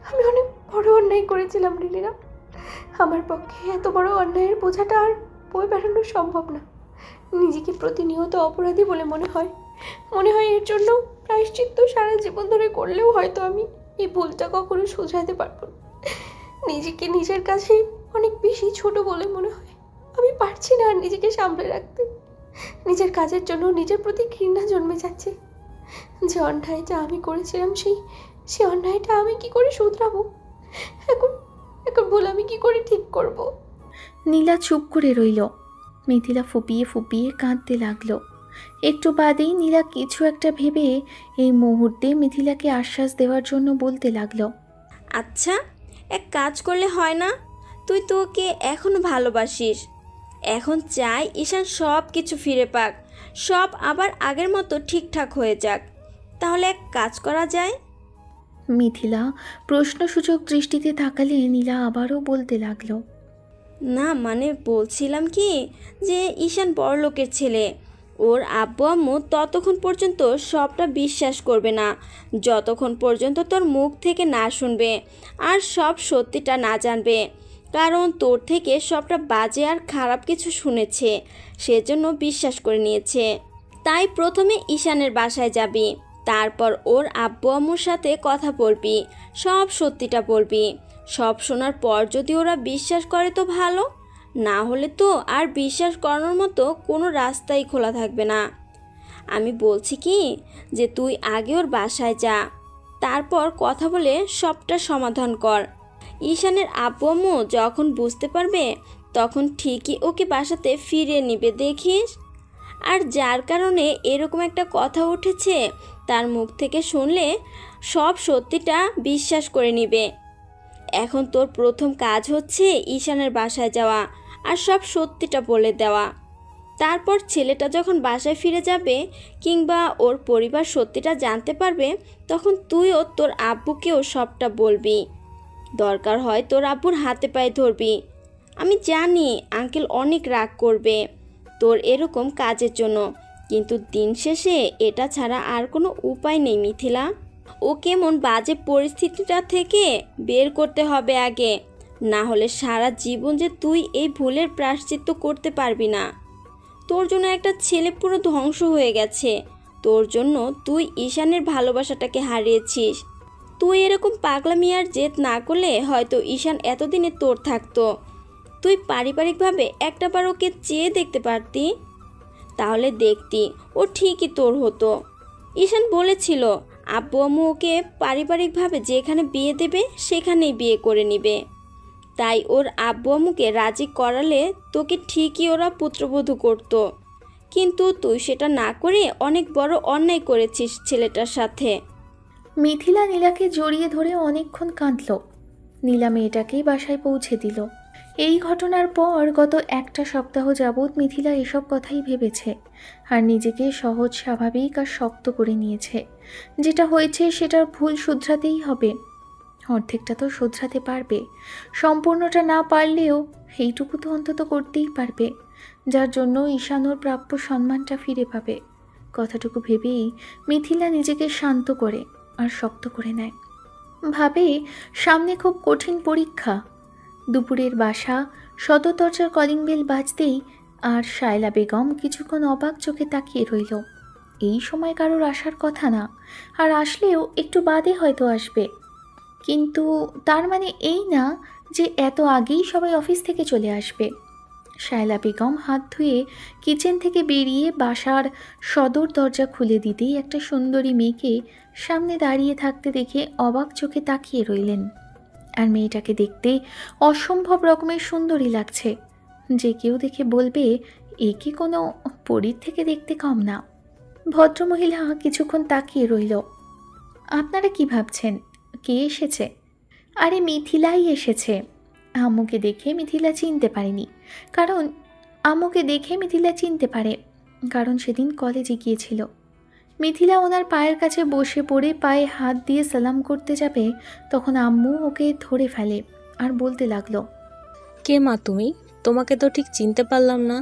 আমি অনেক বড় অন্যায় করেছিলাম নীলিরা। আমার পক্ষে এত বড় অন্যায়ের বোঝাটা আর বই বেড়ানো সম্ভব না। নিজেকে প্রতিনিয়ত অপরাধী বলে মনে হয়। এর জন্য প্রায়শ্চিত্ত সারা জীবন ধরে করলেও হয়তো আমি এই ভুলটা কখনো শুধরাতে পারবো না। নিজেকে নিজের কাছে অনেক বেশি ছোট বলে মনে হয়। আমি পারছি না আর নিজেকে সামলে রাখতে। নিজের কাজের জন্য নিজের প্রতি ঘৃণা জন্মে যাচ্ছে। যে অন্যায়টা আমি করেছিলাম সেই অন্যায়টা আমি কি করে শুধরাবো? এখন ভুল আমি কি করে ঠিক করব? নীলা চুপ করে রইল। মিথিলা ফুপিয়ে ফুপিয়ে কাঁদতে লাগলো। একটু বাদেই নীলা কিছু একটা ভেবে এই মুহূর্তে মিথিলাকে আশ্বাস দেওয়ার জন্য বলতে লাগলো, আচ্ছা, এক কাজ করলে হয় না? তুই তো ওকে এখনও ভালোবাসিস। এখন চাই ঈশান সব কিছু ফিরে পাক, সব আবার আগের মতো ঠিকঠাক হয়ে যাক। তাহলে এক কাজ করা যায়। মিথিলা প্রশ্নসূচক দৃষ্টিতে তাকালে নীলা আবারও বলতে লাগলো, না মানে বলছিলাম কি, যে ঈশান বড়লোকের ছেলে, ওর আব্বু আম্মু ততক্ষণ পর্যন্ত সবটা বিশ্বাস করবে না যতক্ষণ পর্যন্ত তোর মুখ থেকে না শুনবে আর সব সত্যিটা না জানবে। কারণ তোর থেকে সবটা বাজে আর খারাপ কিছু শুনেছে, সেজন্য বিশ্বাস করে নিয়েছে। তাই প্রথমে ঈশানের বাসায় যাবি, তারপর ওর আব্বু আম্মুর সাথে কথা বলবি, সব সত্যিটা বলবি। সব শোনার পর যদি ওরা বিশ্বাস করে তো ভালো, না হলে তো আর বিশ্বাস করানোর মতো কোনো রাস্তাই খোলা থাকবে না। আমি বলছি কি, যে তুই আগে ওর বাসায় যা, তারপর কথা বলে সবটা সমাধান কর। ঈশানের আব্বু আম্মু যখন বুঝতে পারবে তখন ঠিকই ওকে বাসাতে ফিরিয়ে নিবে, দেখিস। আর যার কারণে এরকম একটা কথা উঠেছে তার মুখ থেকে শুনলে সব সত্যিটা বিশ্বাস করে নিবে। এখন তোর প্রথম কাজ হচ্ছে ঈশানের বাসায় যাওয়া আর সব সত্যিটা বলে দেওয়া। তারপর ছেলেটা যখন বাসায় ফিরে যাবে কিংবা ওর পরিবার সত্যিটা জানতে পারবে, তখন তুইও তোর আব্বুকেও সবটা বলবি। দরকার হয় তোর আব্বুর হাতে পায়ে ধরবি। আমি জানি আঙ্কেল অনেক রাগ করবে তোর এরকম কাজের জন্য, কিন্তু দিন শেষে এটা ছাড়া আর কোনো উপায় নেই মিথিলা। ও কেমন বাজে পরিস্থিতিটা থেকে বের করতে হবে আগে, না হলে সারা জীবন যে তুই এই ভুলের প্রায়শ্চিত্ত করতে পারবি না। তোর জন্য একটা ছেলে পুরো ধ্বংস হয়ে গেছে, তোর জন্য তুই ঈশানের ভালোবাসাটাকে হারিয়েছিস। তুই এরকম পাগলামি আর জেদ না করলে হয়তো ঈশান এতদিনে তোর থাকতো। তুই পারিবারিকভাবে একটাবার ওকে চেয়ে দেখতে পারতি, তাহলে দেখতি ও ঠিকই তোর হতো। ঈশান বলেছিল আব্বু আম্মু ওকে পারিবারিকভাবে যেখানে বিয়ে দেবে সেখানেই বিয়ে করে নিবে, তাই ওর আব্বু আম্মুকে রাজি করালে তোকে ঠিকই ওরা পুত্রবধূ করতো। কিন্তু তুই সেটা না করে অনেক বড় অন্যায় করেছিস ছেলেটার সাথে। মিথিলা নীলাকে জড়িয়ে ধরে অনেকক্ষণ কাঁদল। নীলা মেয়েটাকেই বাসায় পৌঁছে দিল। এই ঘটনার পর গত একটা সপ্তাহ যাবৎ মিথিলা এসব কথাই ভেবেছে আর নিজেকে সহজ স্বাভাবিক আর শক্ত করে নিয়েছে। যেটা হয়েছে সেটার ভুল শুধরাতেই হবে। অর্ধেকটা তো শুধরাতে পারবে, সম্পূর্ণটা না পারলেও এইটুকু তো অন্তত করতেই পারবে, যার জন্য ঈশানোর প্রাপ্য সম্মানটা ফিরে পাবে। কথাটুকু ভেবেই মিথিলা নিজেকে শান্ত করে আর শক্ত করে নেয়। ভাবে সামনে খুব কঠিন পরীক্ষা। দুপুরের বাসা, সদর দরজার কলিং বেল বাজতেই আর শায়লা বেগম কিছুক্ষণ অবাক চোখে তাকিয়ে রইল। এই সময় কারোর আসার কথা না, আর আসলেও একটু বাদে হয়তো আসবে, কিন্তু তার মানে এই না যে এত আগেই সবাই অফিস থেকে চলে আসবে। শায়লা বেগম হাত ধুয়ে কিচেন থেকে বেরিয়ে বাসার সদর দরজা খুলে দিতেই একটা সুন্দরী মেয়েকে সামনে দাঁড়িয়ে থাকতে দেখে অবাক চোখে তাকিয়ে রইলেন। আর মেয়েটাকে দেখতে অসম্ভব রকমের সুন্দরী লাগছে, যে কেউ দেখে বলবে এ কি কোনো পরীর থেকে দেখতে কম না। ভদ্রমহিলা কিছুক্ষণ তাকিয়ে রইল। আপনারা কি ভাবছেন কে এসেছে? আরে মিথিলাই এসেছে। আম্মুকে দেখে মিথিলা চিনতে পারেনি, কারণ সেদিন কলেজে গিয়েছিল। মিথিলা ওনার পায়ের কাছে বসে পড়ে পায়ে হাত দিয়ে সালাম করতে যাবে, তখন আম্মু ওকে ধরে ফেলে আর বলতে লাগলো, কে মা তুমি? তোমাকে তো ঠিক চিনতে পারলাম না।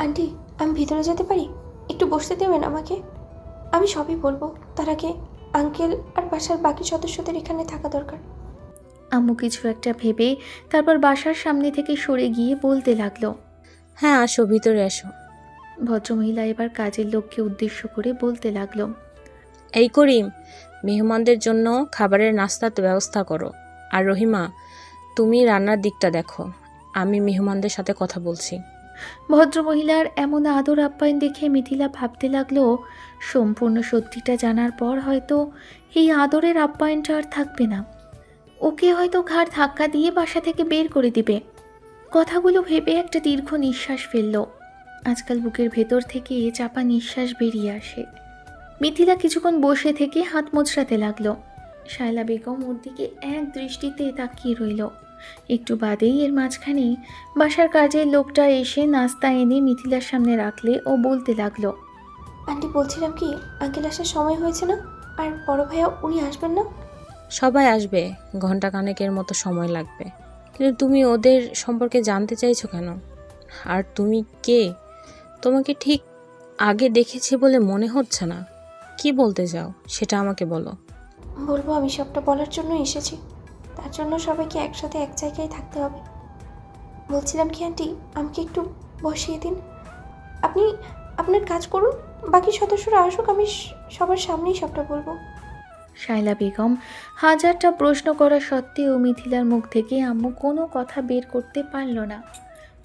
আন্টি, আমি ভিতরে যেতে পারি? একটু বসতে দেবেন আমাকে? আমি সবই বলবো, তার আগে আঙ্কেল আর বাসার বাকি সদস্যদের এখানে থাকা দরকার। আম্মু কিছু একটা ভেবে তারপর বাসার সামনে থেকে সরে গিয়ে বলতে লাগলো, হ্যাঁ আসো, ভিতরে এসো। ভদ্রমহিলা এবার কাজের লোককে উদ্দেশ্য করে বলতে লাগলো, এই করিম, মেহমানদের জন্য খাবারের নাস্তার ব্যবস্থা করো। আর রহিমা, তুমি রান্নার দিকটা দেখো, আমি মেহমানদের সাথে কথা বলছি। ভদ্রমহিলার এমন আদর আপ্যায়ন দেখে মিথিলা ভাবতে লাগলো সম্পূর্ণ সত্যিটা জানার পর হয়তো এই আদরের আপ্যায়নটা আর থাকবে না। ওকে হয়তো ঘাড় ধাক্কা দিয়ে বাসা থেকে বের করে দিবে। কথাগুলো ভেবে একটা দীর্ঘ নিঃশ্বাস ফেলল। আজকাল বুকের ভেতর থেকে চাপা নিঃশ্বাস বেরিয়ে আসে। মিথিলা কিছুক্ষণ বসে থেকে হাত মোচড়াতে লাগলো। শায়লা বেগম ওর দিকে এক দৃষ্টিতে তাকিয়ে রইল। একটু বাদেই এর মাঝখানেই বাসার কাজের লোকটা এসে নাস্তা এনে মিথিলার সামনে রাখলে ও বলতে লাগলো, আন্টি, বলছিলাম কি, আঙ্কেল আসার সময় হয়েছে না? আর বড় ভাইয়া উনি আসবেন না? সবাই আসবে, ঘন্টা খানেকের মতো সময় লাগবে। কিন্তু তুমি ওদের সম্পর্কে জানতে চাইছো কেন? আর তুমি কে? তোমাকে ঠিক আগে দেখেছি বলে মনে হচ্ছে না। কি বলতে চাও সেটা আমাকে বলো। বলবো, আমি সবটা বলার জন্য এসেছি। তার জন্য সবাইকে একসাথে এক জায়গায় থাকতে হবে। বলছিলাম কি আন্টি, আমাকে একটু বসিয়ে দিন। আপনি আপনার কাজ করুন, বাকি সদস্যরা আসুক, আমি সবার সামনেই সবটা বলবো। শায়লা বেগম হাজারটা প্রশ্ন করা সত্ত্বেও মিথিলার মুখ থেকে আম্মু কোনো কথা বের করতে পারল না।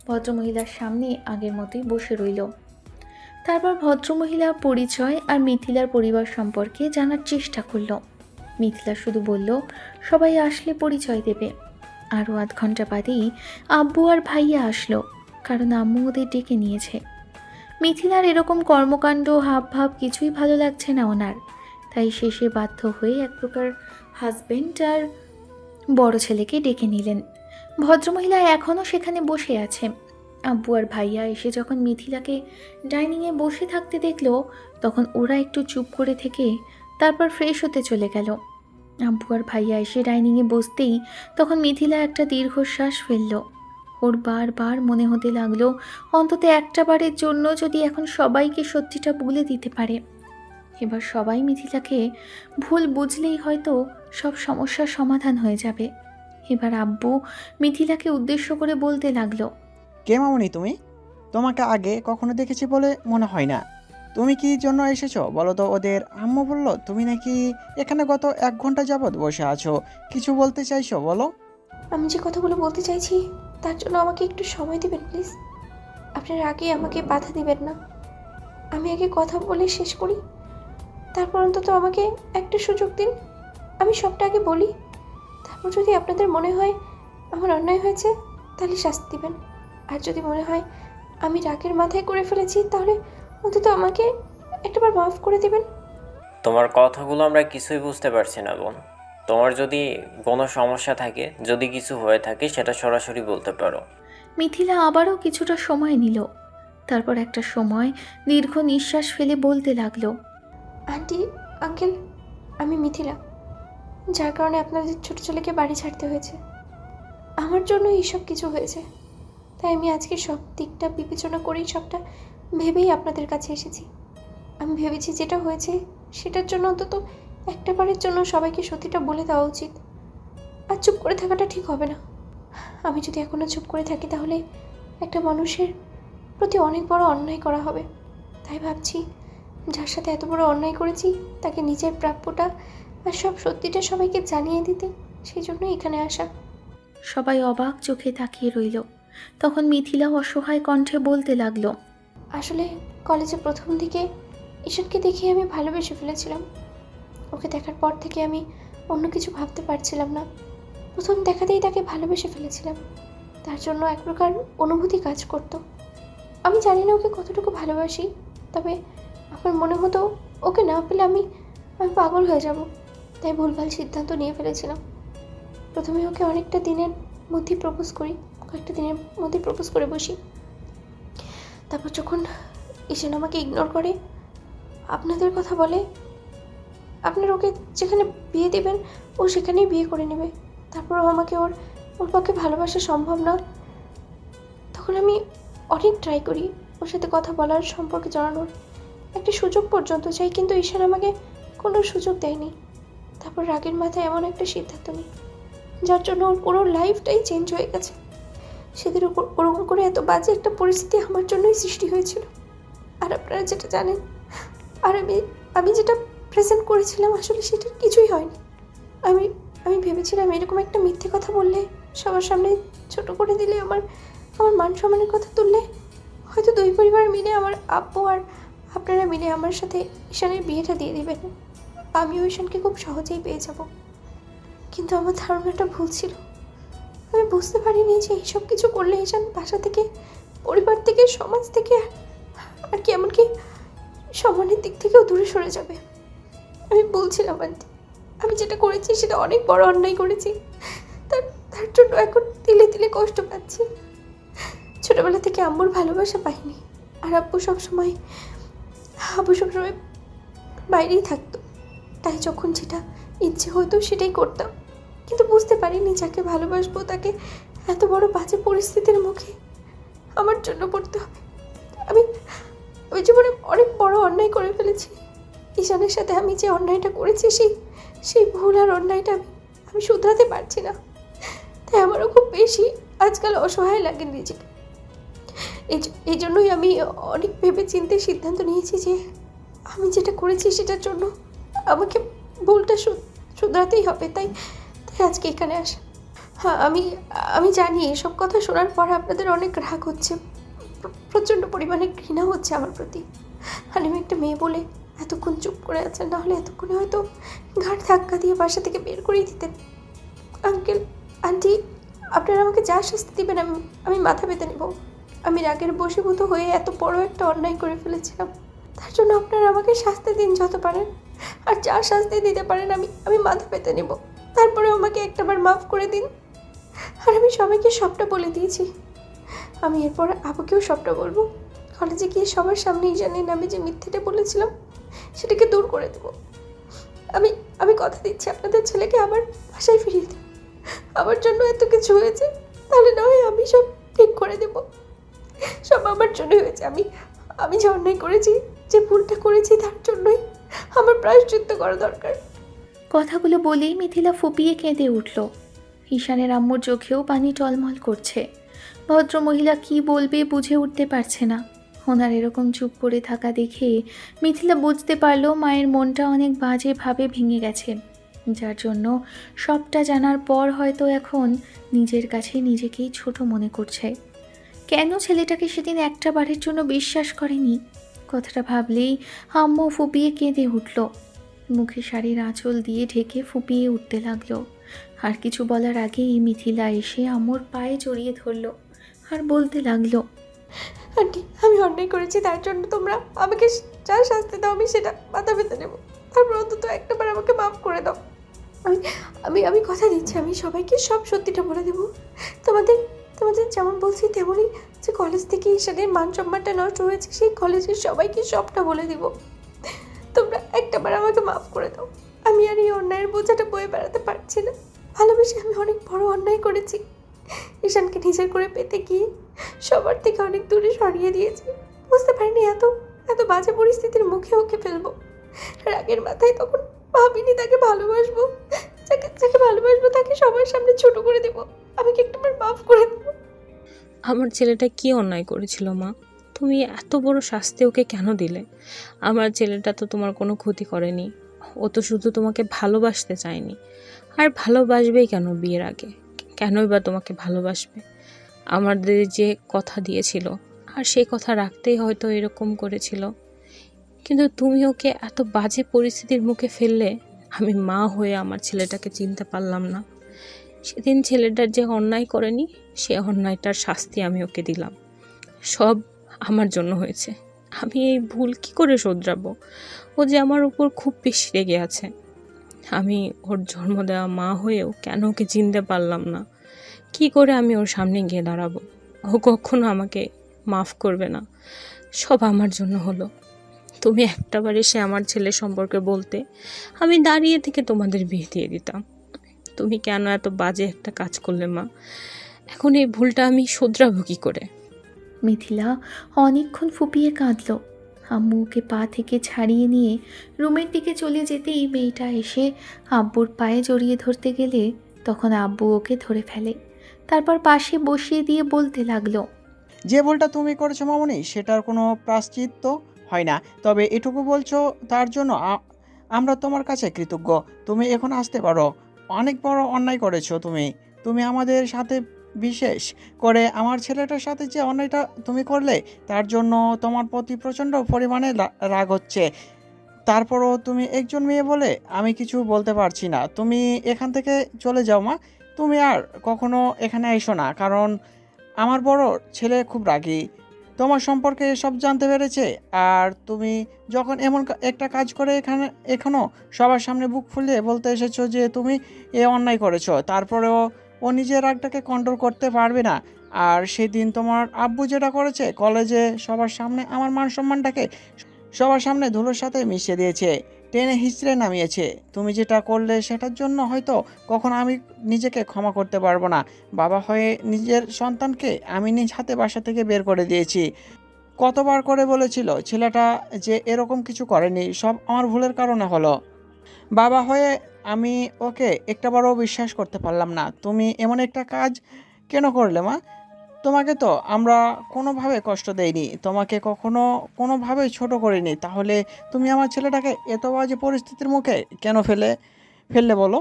ভদ্রমহিলার সামনে আগের মতোই বসে রইল। তারপর ভদ্রমহিলার পরিচয় আর মিথিলার পরিবার সম্পর্কে জানার চেষ্টা করল। মিথিলা শুধু বলল সবাই আসলে পরিচয় দেবে। আরও আধ ঘন্টা বাদেই আব্বু আর ভাইয়া আসলো, কারণ আম্মু ওদের ডেকে নিয়েছে। মিথিলার এরকম কর্মকাণ্ড হাবভাব কিছুই ভালো লাগছে না ওনার, তাই শেষে বাধ্য হয়ে এক প্রকার হাজবেন্ড আর বড় ছেলেকে ডেকে নিলেন। ভদ্রমহিলা এখনও সেখানে বসে আছে। আব্বু আর ভাইয়া এসে যখন মিথিলাকে ডাইনিংয়ে বসে থাকতে দেখলো, তখন ওরা একটু চুপ করে থেকে তারপর ফ্রেশ হতে চলে গেল। আব্বু আর ভাইয়া এসে ডাইনিংয়ে বসতেই তখন মিথিলা একটা দীর্ঘশ্বাস ফেলল। ওর বারবার মনে হতে লাগলো অন্তত একটা বারের জন্য যদি এখন সবাইকে সত্যিটা বলে দিতে পারে। এবার সবাই মিথিলাকে ভুল বুঝলেই হয়তো সব সমস্যার সমাধান হয়ে যাবে। এবার আব্বু মিথিলাকে উদ্দেশ্য করে বলতে লাগলো, কে মামুনি তুমি? তোমাকে আগে কখনো দেখেছি বলে মনে হয় না। তুমি কি জন্য এসেছো বলো তো? ওদের আম্মু বললো তুমি নাকি এখানে গত 1 ঘন্টা যাবৎ বসে আছো, কিছু বলতে চাইছো বলো। আমি যে কথাগুলো বলতে চাইছি তার জন্য আমাকে একটু সময় দিবেন প্লিজ। আপনার আগে আমাকে বাধা দিবেন না। আমি আগে কথা বলে শেষ করি, তারপর অন্তত আমাকে একটা সুযোগ দিন। আমি সবটা আগে বলি, তারপর যদি আপনাদের মনে হয় আমার অন্যায় হয়েছে তাহলে শাস্তি দিবেন। আর যদি মনে হয় আমি রাগের মাথায় করে ফেলেছি তাহলে অন্তত আমাকে একটাবার মাফ করে দেবেন। তোমার কথাগুলো আমরা কিছুই বুঝতে পারছি না বোন। তোমার যদি কোনো সমস্যা থাকে, যদি কিছু হয়ে থাকে, সেটা সরাসরি বলতে পারো। মিথিলা আবারও কিছুটা সময় নিল। তারপর একটা সময় দীর্ঘ নিঃশ্বাস ফেলে বলতে লাগলো, আন্টি, আঙ্কেল, আমি মিথিলা, যার কারণে আপনাদের ছোট ছেলেকে বাড়ি ছাড়তে হয়েছে। আমার জন্য এইসব কিছু হয়েছে, তাই আমি আজকে সব দিকটা বিবেচনা করেই সবটা ভেবেই আপনাদের কাছে এসেছি। আমি ভেবেছি যেটা হয়েছে সেটার জন্য অন্তত একটা বারের জন্য সবাইকে সত্যিটা বলে দেওয়া উচিত। আর চুপ করে থাকাটা ঠিক হবে না। আমি যদি এখনও চুপ করে থাকি তাহলে একটা মানুষের প্রতি অনেক বড় অন্যায় করা হবে। তাই ভাবছি যার সাথে এত বড় অন্যায় করেছি তাকে নিজের প্রাপ্যটা আর সব সত্যিটা সবাইকে জানিয়ে দিতে, সেই জন্য এখানে আসা। সবাই অবাক চোখে তাকিয়ে রইল। তখন মিথিলা অসহায় কণ্ঠে বলতে লাগলো, আসলে কলেজে প্রথম দিকে ঈশানকে দেখে আমি ভালোবেসে ফেলেছিলাম। ওকে দেখার পর থেকে আমি অন্য কিছু ভাবতে পারছিলাম না। প্রথম দেখাতেই তাকে ভালোবেসে ফেলেছিলাম। তার জন্য এক প্রকার অনুভূতি কাজ করতো। আমি জানি না ওকে কতটুকু ভালোবাসি, তবে আমার মনে হতো ওকে না পেলে আমি পাগল হয়ে যাব। তাই ভুলভাল সিদ্ধান্ত নিয়ে ফেলেছিলাম। প্রথমে ওকে অনেকটা দিনের মধ্যে প্রপোজ করি, কয়েকটা দিনের মধ্যে প্রপোজ করে বসি। তারপর যখন ঈশান আমাকে ইগনোর করে, আপনাদের কথা বলে, আপনার ওকে যেখানে বিয়ে দেবেন ও সেখানেই বিয়ে করে নেবে, তারপরও আমাকে ওর পক্ষে ভালোবাসা সম্ভব না। তখন আমি অনেক ট্রাই করি ওর সাথে কথা বলার, সম্পর্কে জড়ানোর, একটা সুযোগ পর্যন্ত চাই, কিন্তু ঈশান আমাকে কোনো সুযোগ দেয়নি। তারপর রাগের মাথায় এমন একটা সিদ্ধান্ত নিই যার জন্য ওর পুরো লাইফটাই চেঞ্জ হয়ে গেছে। সেদের উপর ওরকম করে এত বাজে একটা পরিস্থিতি আমার জন্যই সৃষ্টি হয়েছিল। আর আপনারা যেটা জানেন, আর আমি যেটা প্রেজেন্ট করেছিলাম আসলে সেটার কিছুই হয়নি। আমি ভেবেছিলাম এরকম একটা মিথ্যে কথা বললে, সবার সামনে ছোট করে দিলে, আমার মান সম্মানের কথা তুললে হয়তো দুই পরিবার মিলে, আমার আব্বু আর আপনারা মিলে আমার সাথে ঈশানের বিয়েটা দিয়ে দেবেন। আমিও ঈশানকে খুব সহজেই পেয়ে যাব। কিন্তু আমার ধারণাটা ভুল ছিল। আমি বুঝতে পারিনি যে এইসব কিছু করলে ঈশান বাসা থেকে, পরিবার থেকে, সমাজ থেকে আর কি এমনকি সম্মানের দিক থেকেও দূরে সরে যাবে। আমি বলছিলাম আন্টি, আমি যেটা করেছি সেটা অনেক বড় অন্যায় করেছি। তার জন্য এখন তিলে তিলে কষ্ট পাচ্ছি। ছোটবেলা থেকে আম্মুর ভালোবাসা পাইনি, আর আব্বু সবসময় বাইরেই থাকতো। তাই যখন যেটা ইচ্ছে হতো সেটাই করতাম, কিন্তু বুঝতে পারিনি যাকে ভালোবাসবো তাকে এত বড় বাজে পরিস্থিতির মুখে আমার জন্য পড়তে হবে। আমি জীবনে অনেক বড় অন্যায় করে ফেলেছি। ঈশানের সাথে আমি যে অন্যায়টা করেছি সেই ভুল আর অন্যায়টা আমি শুধরাতে পারছি না। তাই আমারও খুব বেশি আজকাল অসহায় লাগে নিজেকে। এই জন্যই আমি অনেক ভেবে চিন্তে সিদ্ধান্ত নিয়েছি যে আমি যেটা করেছি সেটার জন্য আমাকে ভুলটা শুধরাতেই হবে। তাই আজকে এখানে আসা। হ্যাঁ, আমি জানি এসব কথা শোনার পর আপনাদের অনেক রাগ হচ্ছে, প্রচণ্ড পরিমাণে ঘৃণা হচ্ছে আমার প্রতি। আর আমি একটা মেয়ে বলে এতক্ষণ চুপ করে আছেন, নাহলে এতক্ষণে হয়তো ঘাট ধাক্কা দিয়ে বাসা থেকে বের করেই দিতেন। আঙ্কেল, আন্টি, আপনারা আমাকে যা শাস্তি দেবেন আমি মাথা পেতে নেব। আমি রাগের বশীভূত হয়ে এত বড় একটা অন্যায় করে ফেলেছিলাম। তার জন্য আপনারা আমাকে শাস্তি দিন যত পারেন, আর যা শাস্তি দিতে পারেন আমি মাথা পেতে নেব। তারপরে আমাকে একটাবার মাফ করে দিন। আর আমি সবাইকে সবটা বলে দিয়েছি। আমি এরপর আবুকেও সবটা বলবো। কলেজে গিয়ে সবার সামনেই জানেন আমি যে মিথ্যেটা বলেছিলাম সেটাকে দূর করে দেবো। আমি কথা দিচ্ছি আপনাদের ছেলেকে আবার বাসায় ফিরিয়ে দেব। আমার জন্য এত কিছু হয়েছে, তাহলে নয় আমি সব ঠিক করে দেব। সব আমার জন্য হয়েছে। আমি যে অন্যায় করেছি, যে ভুলটা করেছি, তার জন্যই আমার প্রায়শ্চিত্ত করা দরকার। কথাগুলো বলেই মিথিলা ফুপিয়ে কেঁদে উঠল। ঈশানের আম্মুর চোখেও পানি টলমল করছে। ভদ্রমহিলা কি বলবে বুঝে উঠতে পারছে না। ওনার এরকম চুপ করে থাকা দেখে মিথিলা বুঝতে পারল মায়ের মনটা অনেক বাজেভাবে ভেঙে গেছে, যার জন্য সবটা জানার পর হয়তো এখন নিজের কাছে নিজেকেই ছোট মনে করছে। কেন ছেলেটাকে সেদিন একটা বারের জন্য বিশ্বাস করেনি? কথাটা ভাবলেই আম্মু ফুপিয়ে কেঁদে উঠল। মুখে শাড়ির আঁচল দিয়ে ঢেকে ফুপিয়ে উঠতে লাগলো। আর কিছু বলার আগেই মিথিলা এসে আম্মুর পায়ে জড়িয়ে ধরল আর বলতে লাগলো, আন্টি, আমি অন্যায় করেছি, তার জন্য তোমরা আমাকে যা শাস্তি দাও আমি সেটা মাথা পেতে নেব। তারপর অন্তত একটাবার আমাকে মাফ করে দাও। আমি আমি আমি কথা দিচ্ছি, আমি সবাইকে সব সত্যিটা বলে দেবো। তোমাদের তোমাদের যেমন বলছি তেমনই, যে কলেজ থেকে ঈশানের মান সম্মানটা নষ্ট হয়েছে, সেই কলেজের সবাইকে সবটা বলে দিব। তোমরা একটাবার আমাকে মাফ করে দাও। আমি আর এই অন্যায়ের বোঝাটা বয়ে বেড়াতে পারছি না। ভালোবেসে আমি অনেক বড় অন্যায় করেছি। ঈশানকে নিজের করে পেতে গিয়ে সবার থেকে অনেক দূরে সরিয়ে দিয়েছি। বুঝতে পারিনি এত এত বাজে পরিস্থিতির মুখে ওকে ফেলবো। রাগের মাথায় তখন ভাবিনি তাকে ভালোবাসবো। যাকে ভালোবাসবো তাকে সবার সামনে ছোট করে দেবো। আমাকে একটাবার মাফ করে দেবো। আমার ছেলেটা কি অন্যায় করেছিল মা? তুমি এত বড় শাস্তি ওকে কেন দিলে? আমার ছেলেটা তো তোমার কোনো ক্ষতি করেনি। ও তো শুধু তোমাকে ভালোবাসতে চায়নি। আর ভালোবাসবেই কেন বিয়ের আগে? কেনই বা তোমাকে ভালোবাসবে? আমাদের যে কথা দিয়েছিল, আর সেই কথা রাখতেই হয়তো এরকম করেছিল। কিন্তু তুমি ওকে এত বাজে পরিস্থিতির মুখে ফেললে। আমি মা হয়ে আমার ছেলেটাকে চিনতে পারলাম না। সেদিন ছেলেটার যে অন্যায় করেনি, সে অন্যায়টার শাস্তি আমি ওকে দিলাম। সব আমার জন্য হয়েছে। আমি এই ভুল কি করে শোধরাবো? ও যে আমার উপর খুব বেশি রেগে আছে। আমি ওর জন্ম দেওয়া মা হয়েও কেন ওকে চিনতে পারলাম না? কি করে আমি ওর সামনে গিয়ে দাঁড়াবো? ও কখনো আমাকে মাফ করবে না। সব আমার জন্য হলো। তুমি একটাবার এসে আমার ছেলে সম্পর্কে বলতে, আমি দাঁড়িয়ে থেকে তোমাদের বিয়ে দিয়ে দিতাম। তুমি কেন এত বাজে একটা কাজ করলে মা? এখন এই ভুলটা আমি শোধরাবো কি করে? মিথিলা অনেকক্ষণ ফুপিয়ে কাঁদল। আম্মু ওকে পা থেকে ছাড়িয়ে নিয়ে রুমের দিকে চলে যেতেই মেয়েটা এসে আব্বুর পায়ে জড়িয়ে ধরতে গেলে তখন আব্বু ওকে ধরে ফেলে। তারপর পাশে বসিয়ে দিয়ে বলতে লাগলো, যে ভুলটা তুমি করেছো মামুনি, সেটার কোনো প্রায়শ্চিত্ত হয় না। তবে এটুকু বলছো, তার জন্য আমরা তোমার কাছে কৃতজ্ঞ। তুমি এখন আসতে পারো। অনেক বড় অন্যায় করেছো তুমি। তুমি আমাদের সাথে, বিশেষ করে আমার ছেলেটার সাথে যে অন্যায়টা তুমি করলে, তার জন্য তোমার প্রতি প্রচণ্ড পরিমাণে রাগ হচ্ছে। তারপরও তুমি একজন মেয়ে বলে আমি কিছু বলতে পারছি না। তুমি এখান থেকে চলে যাও মা। তুমি আর কখনো এখানে এসো না, কারণ আমার বড় ছেলে খুব রাগী। তোমার সম্পর্কে সব জানতে পেরেছে। আর তুমি যখন এমন একটা কাজ করে এখনও সবার সামনে বুক ফুলিয়ে বলতে এসেছো যে তুমি এ অন্যায় করেছো, তারপরেও ও নিজের রাগটাকে কন্ট্রোল করতে পারবে না। আর সেদিন তোমার আব্বু যেটা করেছে, কলেজে সবার সামনে আমার মান সম্মানটাকে সবার সামনে ধুলোর সাথে মিশিয়ে দিয়েছে, টেনে হিচড়ে নামিয়েছে। তুমি যেটা করলে সেটার জন্য হয়তো কখনো আমি নিজেকে ক্ষমা করতে পারবো না। বাবা হয়ে নিজের সন্তানকে আমি নিজ হাতে বাসা থেকে বের করে দিয়েছি। কতবার করে বলেছিল ছেলেটা যে এরকম কিছু করেনি, সব আমার ভুলের কারণে হলো। বাবা হয়ে আমি ওকে একটাবারও বিশ্বাস করতে পারলাম না। তুমি এমন একটা কাজ কেন করলে মা? তোমাকে তো আমরা কোনোভাবে কষ্ট দেইনি, তোমাকে কখনো কোনোভাবেই ছোট করিনি। তাহলে তুমি আমার ছেলেটাকে এত বাজে পরিস্থিতির মুখে কেন ফেললে বলো?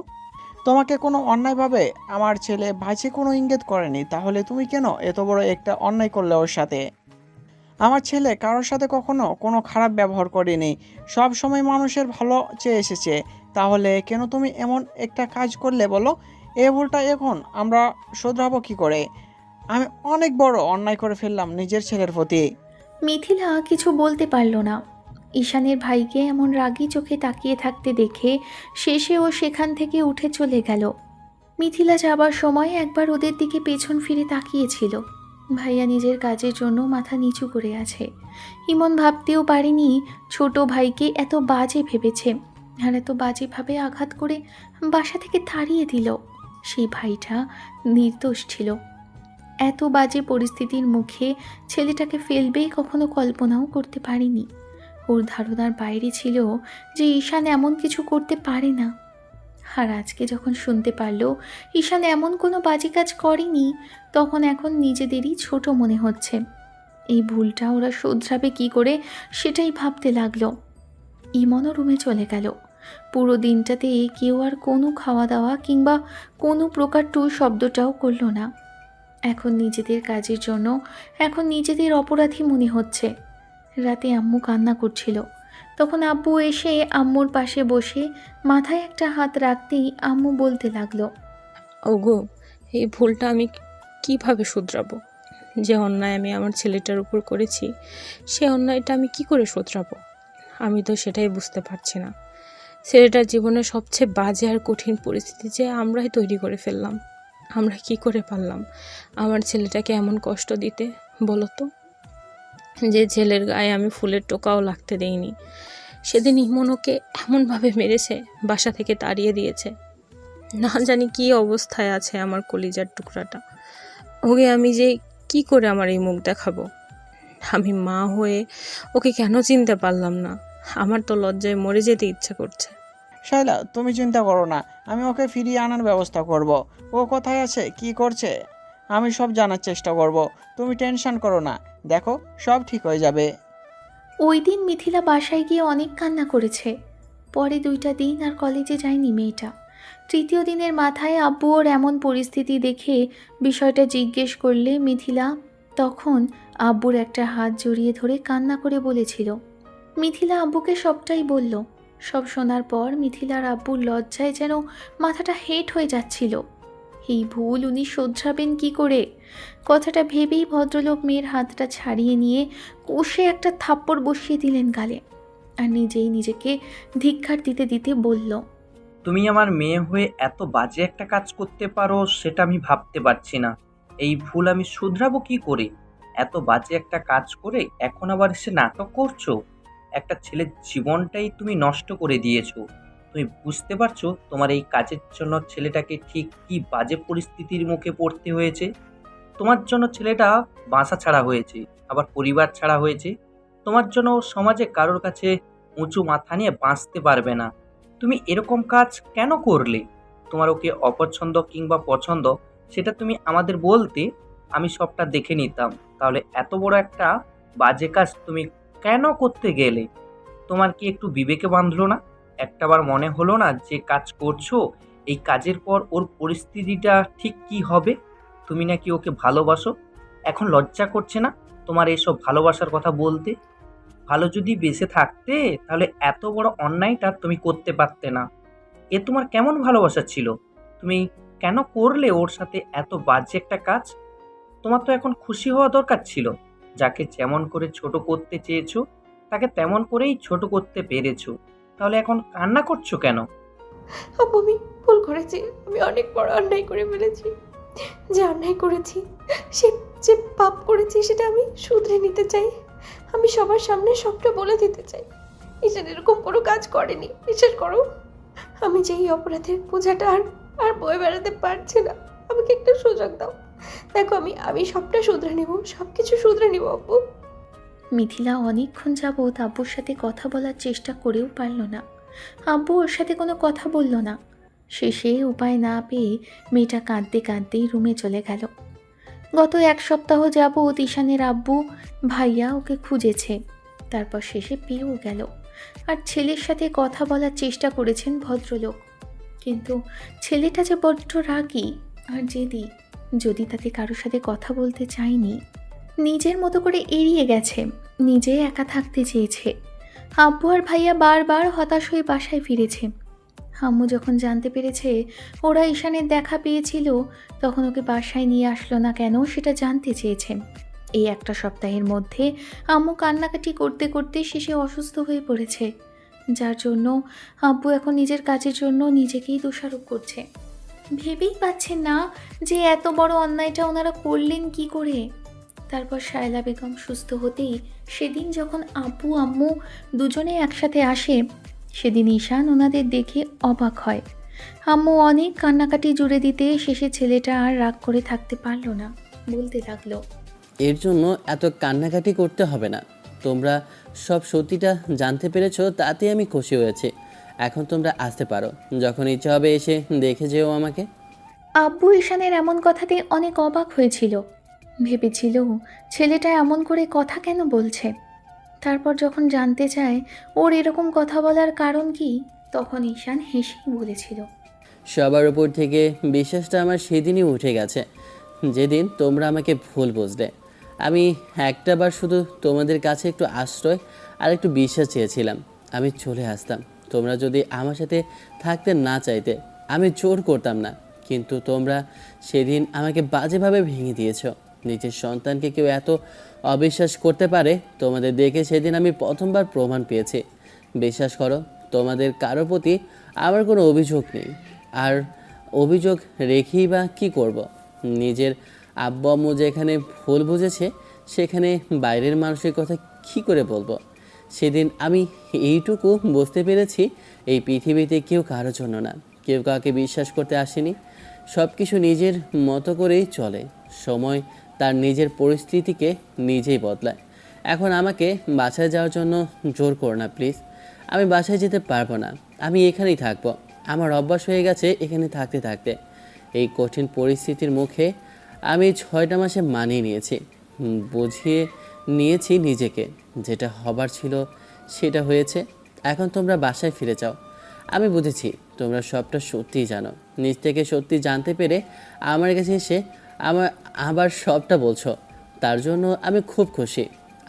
তোমাকে কোনো অন্যায়ভাবে আমার ছেলে বাজে কোনো ইঙ্গিত করেনি, তাহলে তুমি কেন এত বড় একটা অন্যায় করলে ওর সাথে? আমার ছেলে কারোর সাথে কখনো কোনো খারাপ ব্যবহার করেনি, সব সময় মানুষের ভালো চেয়ে এসেছে। তাহলে কেন তুমি এমন একটা কাজ করলে বলো? এই ভুলটা এখন আমরা শোধরাবো কী করে? আমি অনেক বড় অন্যায় করে ফেললাম নিজের ছেলের প্রতি। মিথিলা কিছু বলতে পারল না। ঈশানের ভাইকে এমন রাগী চোখে তাকিয়ে থাকতে দেখে শেষে ও সেখান থেকে উঠে চলে গেল। মিথিলা যাবার সময় একবার ওদের দিকে পেছন ফিরে তাকিয়েছিল। ভাইয়া নিজের কাজের জন্য মাথা নিচু করে আছে। ইমন ভাবতেও পারেনি ছোট ভাইকে এত বাজে ভেবেছে, আর এত বাজেভাবে আঘাত করে বাসা থেকে তাড়িয়ে দিল। সেই ভাইটা নির্দোষ ছিল। এত বাজে পরিস্থিতির মুখে ছেলেটাকে ফেলবেই কখনো কল্পনাও করতে পারিনি। ওর ধারণার বাইরে ছিল যে ঈশান এমন কিছু করতে পারে না। আর আজকে যখন শুনতে পারলো ঈশান এমন কোনো বাজে কাজ করেনি, তখন এখন নিজেদেরই ছোট মনে হচ্ছে। এই ভুলটা ওরা শোধরাবে কি করে সেটাই ভাবতে লাগলো। ইমনও রুমে চলে গেল। পুরো দিনটাতে কেউ আর কোনো খাওয়া দাওয়া কিংবা কোনো প্রকার টু শব্দটাও করলো না। এখন নিজেদের কাজের জন্য এখন নিজেদের অপরাধী মনে হচ্ছে। রাতে আম্মু কান্না করছিল, তখন আব্বু এসে আম্মুর পাশে বসে মাথায় একটা হাত রাখতেই আম্মু বলতে লাগলো, ওগো, এই ভুলটা আমি কিভাবে শুধরাবো? যে অন্যায় আমি আমার ছেলেটার উপর করেছি, সে অন্যায়টা আমি কি করে শুধরাবো? আমি তো সেটাই বুঝতে পারছি না। ছেলেটার জীবনের সবচেয়ে বাজে আর কঠিন পরিস্থিতি যে আমরাই তৈরি করে ফেললাম। আমরা কি করে পারলাম আমার ছেলেটাকে এমন কষ্ট দিতে, বলো তো? যে ছেলের গায়ে আমি ফুলের টোকাও লাগতে দেইনি, সেদিন ইমন ওকে এমনভাবে মেরেছে, বাসা থেকে তাড়িয়ে দিয়েছে। না জানি কি অবস্থায় আছে আমার কলিজার টুকরাটা। ওকে আমি যে কি করে আমার এই মুখ দেখাবো? আমি মা হয়ে ওকে কেন চিনতে পারলাম না? আমার তো লজ্জায় মরে যেতে ইচ্ছে করছে। শাইলা, তুমি চিন্তা করো না, আমি ওকে ফিরিয়ে আনার ব্যবস্থা করব। ও কোথায় আছে, কি করছে, আমি সব জানার চেষ্টা করব। তুমি টেনশন করো না, দেখো সব ঠিক হয়ে যাবে। ওই দিন মিথিলা বাসায় গিয়ে অনেক কান্না করেছে। পরে 2টা দিন আর কলেজে যায়নি মেয়েটা। তৃতীয় দিনের মাথায় আব্বু ওর এমন পরিস্থিতি দেখে বিষয়টা জিজ্ঞেস করলে মিথিলা তখন আব্বুর একটা হাত জড়িয়ে ধরে কান্না করে বলেছিল। মিথিলা আব্বুকে সবটাই বলল। সব শোনার পর মিথিলার আব্বুর লজ্জায় যেন মাথাটা হেঁট হয়ে যাচ্ছিল। এই ভুল উনি শোধরাবেন কি করে? কথাটা ভেবেই ভদ্রলোক মেয়ের হাতটা ছাড়িয়ে নিয়ে কষে একটা থাপ্পড় বসিয়ে দিলেন গালে, আর নিজেই নিজেকে ধিক্কার দিতে দিতে বলল, তুমি আমার মেয়ে হয়ে এত বাজে একটা কাজ করতে পারো সেটা আমি ভাবতে পারছি না। এই ভুল আমি শুধরাবো কি করে? এত বাজে একটা কাজ করে এখন আবার এসে নাটক করছো। একটা ছেলের জীবনটাই তুমি নষ্ট করে দিয়েছো। তুমি বুঝতে পারছো তোমার এই কাজের জন্য ছেলেটাকে ঠিক কি বাজে পরিস্থিতির মুখে পড়তে হয়েছে? তোমার জন্য ছেলেটা বাসা ছাড়া হয়েছে, আবার পরিবার ছাড়া হয়েছে। তোমার জন্য ও সমাজে কারোর কাছে উঁচু মাথা নিয়ে বাঁচতে পারবে না। তুমি এরকম কাজ কেন করলে? তোমার ওকে অপছন্দ কিংবা পছন্দ সেটা তুমি আমাদের বলতে, আমি সবটা দেখে নিতাম। তাহলে এত বড় একটা বাজে কাজ তুমি কেন করতে গেলে? তোমার কি একটু বিবেকে বাঁধলো না? একটাবার মনে হলো না যে কাজ করছো এই কাজের পর ওর পরিস্থিতিটা ঠিক কি হবে? তুমি নাকি ওকে ভালোবাসো, এখন লজ্জা করছে না তোমার এসব ভালোবাসার কথা বলতে? ভালো যদি বেঁচে থাকতে তাহলে এত বড় অন্যায়টা তুমি করতে পারতে না। এ তোমার কেমন ভালোবাসা ছিল? তুমি কেন করলে ওর সাথে এত বাজে একটা কাজ? তোমার তো এখন খুশি হওয়া দরকার ছিল। যাকে যেমন করে ছোট করতে চেয়েছো তাকে তেমন করেই ছোট করতে পেরেছো। তাহলে এখন কান্না করছো কেন? আব্বু, আমি ভুল করেছি। আমি অনেক বড় অন্যায় করে ফেলেছি। যে অন্যায় করেছি, সে যে পাপ করেছি সেটা আমি শুধরে নিতে চাই। আমি সবার সামনে সবটা বলে দিতে চাই। ঈশান এরকম কোনো কাজ করেনি, বিশ্বাস করো। আমি যে এই অপরাধের বোঝাটা আর বয়ে বেড়াতে পারছি না। আমাকে একটা সুযোগ দাও। দেখো, আমি সবটা শুধরে নেব, সব কিছু শুধরে নেব আব্বু। মিথিলা অনেকক্ষণ যাবৎ আব্বুর সাথে কথা বলার চেষ্টা করেও পারল না। আব্বু ওর সাথে কোনো কথা বলল না। শেষে উপায় না পেয়ে মেয়েটা কাঁদতে কাঁদতেই রুমে চলে গেল। গত 1 সপ্তাহ যাবৎ ঈশানের আব্বু ভাইয়া ওকে খুঁজেছে, তারপর শেষে পেয়েও গেল। আর ছেলের সাথে কথা বলার চেষ্টা করেছেন ভদ্রলোক, কিন্তু ছেলেটা যে বড্ড রাগী আর জেদি, যদি তাতে কারোর সাথে কথা বলতে চায়নি, নিজের মতো করে এড়িয়ে গেছে, নিজে একা থাকতে চেয়েছে। আব্বু আর ভাইয়া বারবার হতাশ হয়ে বাসায় ফিরেছে। আম্মু যখন জানতে পেরেছে ওরা ঈশানের দেখা পেয়েছিল, তখন ওকে বাসায় নিয়ে আসলো না কেন সেটা জানতে চেয়েছে। এই 1 সপ্তাহের মধ্যে আম্মু কান্নাকাটি করতে করতে শেষে অসুস্থ হয়ে পড়েছে, যার জন্য আব্বু এখন নিজের কাজের জন্য নিজেকেই দোষারোপ করছে। ভেবেই পাচ্ছেন না যে এত বড় অন্যায়টা ওনারা করলেন কি করে। তারপর শায়লা বেগম সুস্থ হতেই সেদিন যখন আব্বু আম্মু দুজনে একসাথে আসে, সেদিন ঈশান ওনাদের দেখে অবাক হয়। আম্মু অনেক কান্নাকাটি জুড়ে দিতে শেষে ছেলেটা আর রাগ করে থাকতে পারল না। বলতে লাগলো। এর জন্য এত কান্নাকাটি করতে হবে না। তোমরা সব সত্যিটা জানতে পেরেছো, তাতে আমি খুশি হয়েছি। এখন তোমরা আসতে পারো, যখন ইচ্ছা হবে এসে দেখে যেও আমাকে। আব্বু ঈশানের এমন কথাতে অনেক অবাক হয়েছিল। ভেবেছিল ছেলেটা এমন করে কথা কেন বলছে। তারপর যখন জানতে চায় ওর এরকম কথা বলার কারণ কি, তখন ঈশান হেসেই বলেছিল, সবার উপর থেকে বিশ্বাসটা আমার সেদিনই উঠে গেছে, যেদিন তোমরা আমাকে ভুল বুঝলে। আমি একটাবার শুধু তোমাদের কাছে একটু আশ্রয় আর একটু বিশ্বাস চেয়েছিলাম। আমি চলে আসতাম, তোমরা যদি আমার সাথে থাকতে না চাইতে আমি জোর করতাম না। কিন্তু তোমরা সেদিন আমাকে বাজেভাবে ভেঙে দিয়েছো। নিজের সন্তানকে কেউ এত অবিশ্বাস করতে পারে, তোমাদের দেখে সেদিন আমি প্রথমবার প্রমাণ পেয়েছি। বিশ্বাস করো, তোমাদের কারো প্রতি আমার কোনো অভিযোগ নেই। আর অভিযোগ রেখেই বা কী করব? নিজের আব্বু আম্মু যেখানে ভুল বুঝেছে, সেখানে বাইরের মানুষের কথা কী করে বলবো? সেদিন আমি এইটুকু বুঝতে পেরেছি, এই পৃথিবীতে কেউ কারোর জন্য না, কেউ কাউকে বিশ্বাস করতে আসেনি। সব কিছু নিজের মতো করেই চলে। সময় তার নিজের পরিস্থিতিকে নিজেই বদলায়। এখন আমাকে বাসায় যাওয়ার জন্য জোর করো না প্লিজ। আমি বাসায় যেতে পারবো না, আমি এখানেই থাকবো। আমার অভ্যাস হয়ে গেছে এখানে থাকতে থাকতে। এই কঠিন পরিস্থিতির মুখে আমি 6টা মাসে মানিয়ে নিয়েছি, বুঝিয়ে নিয়েছি নিজেকে। যেটা হবার ছিল সেটা হয়েছে। এখন তোমরা বাসায় ফিরে যাও। আমি বুঝেছি তোমরা সবটা সত্যিই জানো। নিজ থেকে সত্যি জানতে পেরে আমার কাছে এসে আবার সবটা বলছো, তার জন্য আমি খুব খুশি।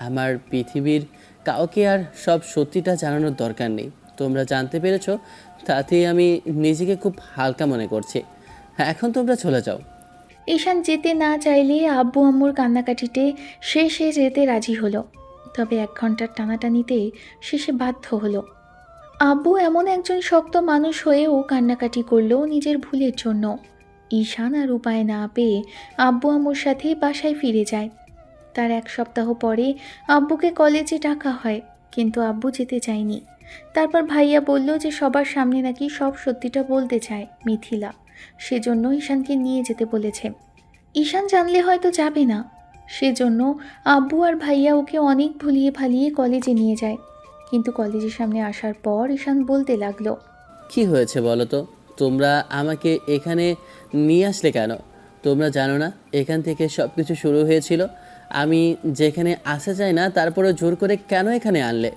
আমার পৃথিবীর কাউকে আর সব সত্যিটা জানানোর দরকার নেই। তোমরা জানতে পেরেছো, তাতেই আমি নিজেকে খুব হালকা মনে করছি। এখন তোমরা চলে যাও। ঈশান যেতে না চাইলে আব্বু আম্মুর কান্নাকাটিতে সে যেতে রাজি হলো। তবে 1 ঘন্টার টানাটানিতে শেষে বাধ্য হলো। আব্বু এমন একজন শক্ত মানুষ হয়েও কান্নাকাটি করলো নিজের ভুলের জন্য। ঈশান আর উপায় না পেয়ে আব্বু আম্মুর সাথে বাসায় ফিরে যায়। তার 1 সপ্তাহ পরে আব্বুকে কলেজে ডাকা হয়, কিন্তু আব্বু যেতে চায়নি। তারপর ভাইয়া বলল যে সবার সামনে নাকি সব সত্যিটা বলতে চায় মিথিলা, সেজন্য ঈশানকে নিয়ে যেতে বলেছে। ঈশান জানলে হয়তো যাবে না, সেজন্য আব্বু আর ভাইয়া ওকে অনেক ভুলিয়ে ভালিয়ে কলেজে নিয়ে যায়। কিন্তু কলেজের সামনে আসার পর ঈশান বলতে লাগলো, কি হয়েছে বলো তো? তোমরা আমাকে এখানে নিয়ে আসলে কেন? তোমরা জানো না এখান থেকে সব কিছু শুরু হয়েছিল? আমি যেখানে আসা চাই না, তারপরে জোর করে কেন এখানে আনলে?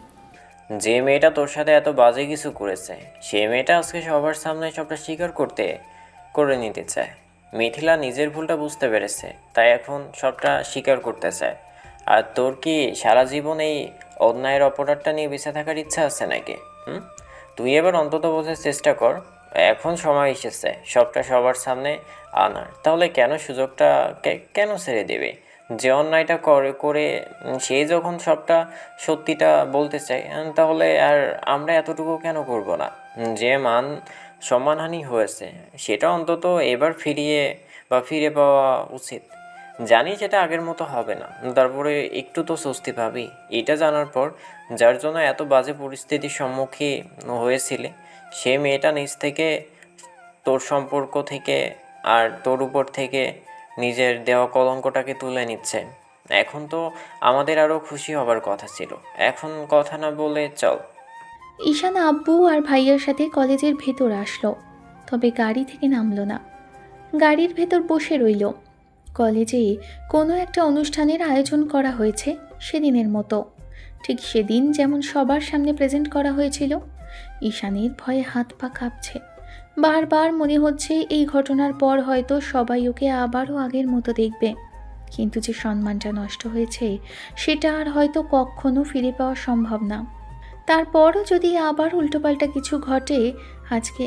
যে মেয়েটা তোর সাথে এত বাজে কিছু করেছে, সেই মেয়েটা আজকে সবার সামনে সবটা স্বীকার করে নিতে চায়। মিথিলা নিজের ভুলটা বুঝতে পেরেছে, তাই এখন সবটা স্বীকার করতে চায়। আর তোর কি সারা জীবন এই অন্যায়ের অপরাধটা নিয়ে বেঁচে থাকার ইচ্ছা আছে নাকি? তুই এবার অন্তত বোঝার চেষ্টা কর। এখন সময় এসেছে সবটা সবার সামনে আনার। তাহলে কেন সুযোগটা কেন ছেড়ে দেবে? যে অন্যায়টা করে সে যখন সবটা সত্যিটা বলতে চায়, তাহলে আর আমরা এতটুকু কেন করব না? যে সম্মানহানি হয়েছে সেটা অন্তত এবার ফিরে পাওয়া উচিত। জানি সেটা আগের মতো হবে না, তারপরে একটু তো স্বস্তি পাবি। এটা জানার পর যার জন্য এত বাজে পরিস্থিতির সম্মুখীন হয়েছিলে, সে মেয়েটা নিজ থেকে তোর সম্পর্ক থেকে আর তোর উপর থেকে নিজের দেওয়া কলঙ্কটাকে তুলে নিচ্ছে। এখন তো আমাদের আরও খুশি হবার কথা ছিল। এখন কথা না বলে চল। ঈশান আব্বু আর ভাইয়ার সাথে কলেজের ভেতর আসলো, তবে গাড়ি থেকে নামলো না। গাড়ির ভেতর বসে রইল। কলেজে কোনো একটা অনুষ্ঠানের আয়োজন করা হয়েছে সেদিনের মতো, ঠিক সেদিন যেমন সবার সামনে প্রেজেন্ট করা হয়েছিল। ঈশানের ভয়ে হাত পা কাঁপছে। বারবার মনে হচ্ছে এই ঘটনার পর হয়তো সবাই ওকে আবারও আগের মতো দেখবে। কিন্তু যে সম্মানটা নষ্ট হয়েছে সেটা আর হয়তো কখনো ফিরে পাওয়া সম্ভব না। তারপরও যদি আবার উল্টোপাল্টা কিছু ঘটে, আজকে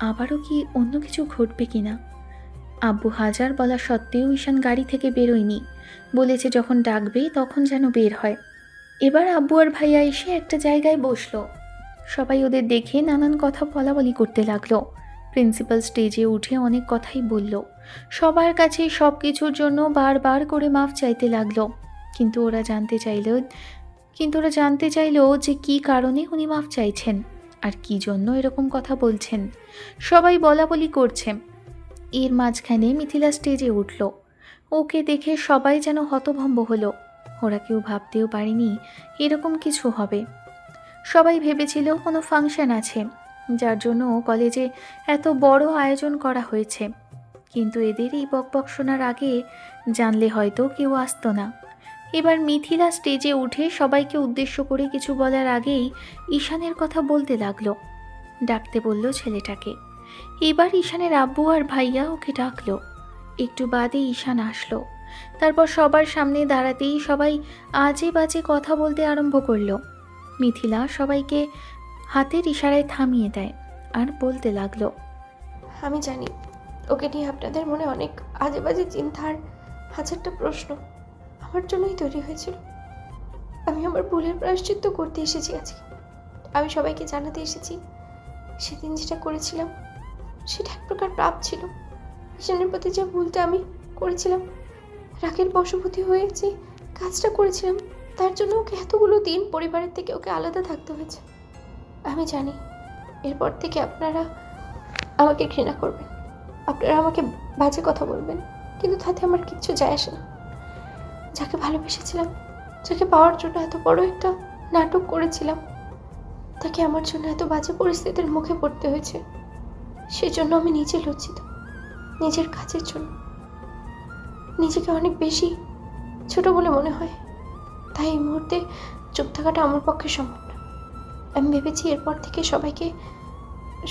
আবারও কি অন্য কিছু ঘটবে কিনা? আব্বু হাজার বলা সত্ত্বেও ঈশান গাড়ি থেকে বেরোয়নি। বলেছে যখন ডাকবে তখন যেন বের হয়। এবার আব্বু আর ভাইয়া এসে একটা জায়গায় বসলো। সবাই ওদের দেখে নানান কথা বলাবলি করতে লাগলো। প্রিন্সিপাল স্টেজে উঠে অনেক কথাই বলল। সবার কাছে সব কিছুর জন্য বারবার করে মাফ চাইতে লাগলো। কিন্তু ওরা জানতে চাইলো যে কী কারণে উনি মাফ চাইছেন আর কী জন্য এরকম কথা বলছেন। সবাই বলাবলি করছে। এর মাঝখানে মিথিলা স্টেজে উঠল। ওকে দেখে সবাই যেন হতভম্ব হলো। ওরা কেউ ভাবতেও পারেনি এরকম কিছু হবে। সবাই ভেবেছিল কোনো ফাংশন আছে, যার জন্য কলেজে এত বড় আয়োজন করা হয়েছে। কিন্তু এদের এই বকবক শোনার আগে জানলে হয়তো কেউ আসতো না। এবার মিথিলা স্টেজে উঠে সবাইকে উদ্দেশ্য করে কিছু বলার আগেই ঈশানের কথা বলতে লাগলো। ডাকতে বলল ছেলেটাকে। এবার ঈশানের আব্বু আর ভাইয়া ওকে ডাকলো। একটু বাদে ঈশান আসলো। তারপর সবার সামনে দাঁড়াতেই সবাই আজে বাজে কথা বলতে আরম্ভ করলো। মিথিলা সবাইকে হাতের ইশারায় থামিয়ে দেয় আর বলতে লাগলো, আমি জানি ওকে নিয়ে আপনাদের মনে অনেক আজে বাজে চিন্তার হাজারটা প্রশ্ন আমার জন্যই তৈরি হয়েছিল। আমি আমার ভুলের প্রায়শ্চিত্ত করতে এসেছি আজকে। আমি সবাইকে জানাতে এসেছি সেদিন যেটা করেছিলাম সেটা এক প্রকার পাপ ছিল। ঈশানের প্রতি যে ভুলটা আমি করেছিলাম, রাগের বশবর্তী হয়ে যে কাজটা করেছিলাম, তার জন্য ওকে এতগুলো দিন পরিবারের থেকে ওকে আলাদা থাকতে হয়েছে। আমি জানি এরপর থেকে আপনারা আমাকে ঘৃণা করবেন, আপনারা আমাকে বাজে কথা বলবেন, কিন্তু তাতে আমার কিচ্ছু যায় আসে না। যাকে ভালোবেসেছিলাম, যাকে পাওয়ার জন্য এত বড় একটা নাটক করেছিলাম, তাকে আমার জন্য এত বাজে পরিস্থিতির মুখে পড়তে হয়েছে। সেজন্য আমি নিজে লজ্জিত, নিজের কাজের জন্য নিজেকে অনেক বেশি ছোট বলে মনে হয়। তাই এই মুহূর্তে চুপ থাকাটা আমার পক্ষে সম্ভব না। আমি ভেবেছি এরপর থেকে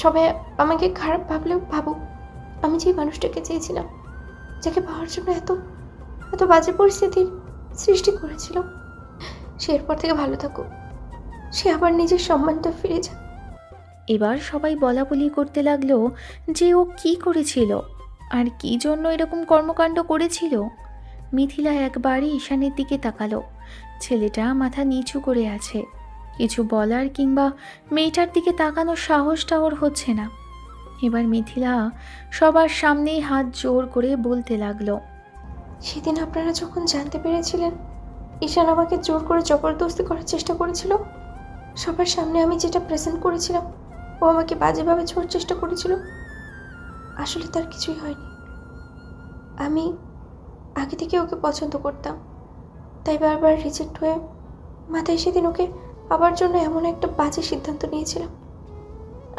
সবাই আমাকে খারাপ ভাবলেও ভাবুক, আমি যে মানুষটাকে চেয়েছিলাম, যাকে পাওয়ার জন্য এত এত বাজে পরিস্থিতির সৃষ্টি করেছিল, সে এরপর থেকে ভালো থাকুক, সে আবার নিজের সম্মানটা ফিরে যাক। এবার সবাই বলাবলি করতে লাগলো যে ও কি করেছিল আর কি জন্য এরকম কর্মকাণ্ড করেছিল। মিথিলা একবারই ঈশানের দিকে তাকালো। ছেলেটা মাথা নিচু করে আছে, কিছু বলার কিংবা মেয়েটার দিকে তাকানোর সাহসটা ওর হচ্ছে না। এবার মিথিলা সবার সামনেই হাত জোর করে বলতে লাগলো, সেদিন আপনারা যখন জানতে পেরেছিলেন ঈশান আমাকে জোর করে জবরদস্তি করার চেষ্টা করেছিল, সবার সামনে আমি যেটা প্রেজেন্ট করেছিলাম, ও আমাকে বাজেভাবে ছোঁয়ার চেষ্টা করেছিল, আসলে তার কিছুই হয়নি। আমি আগে থেকে ওকে পছন্দ করতাম, তাই বারবার রিজেক্ট হয়ে মাথায় সেদিন ওকে পাবার জন্য এমন একটা বাজে সিদ্ধান্ত নিয়েছিলাম।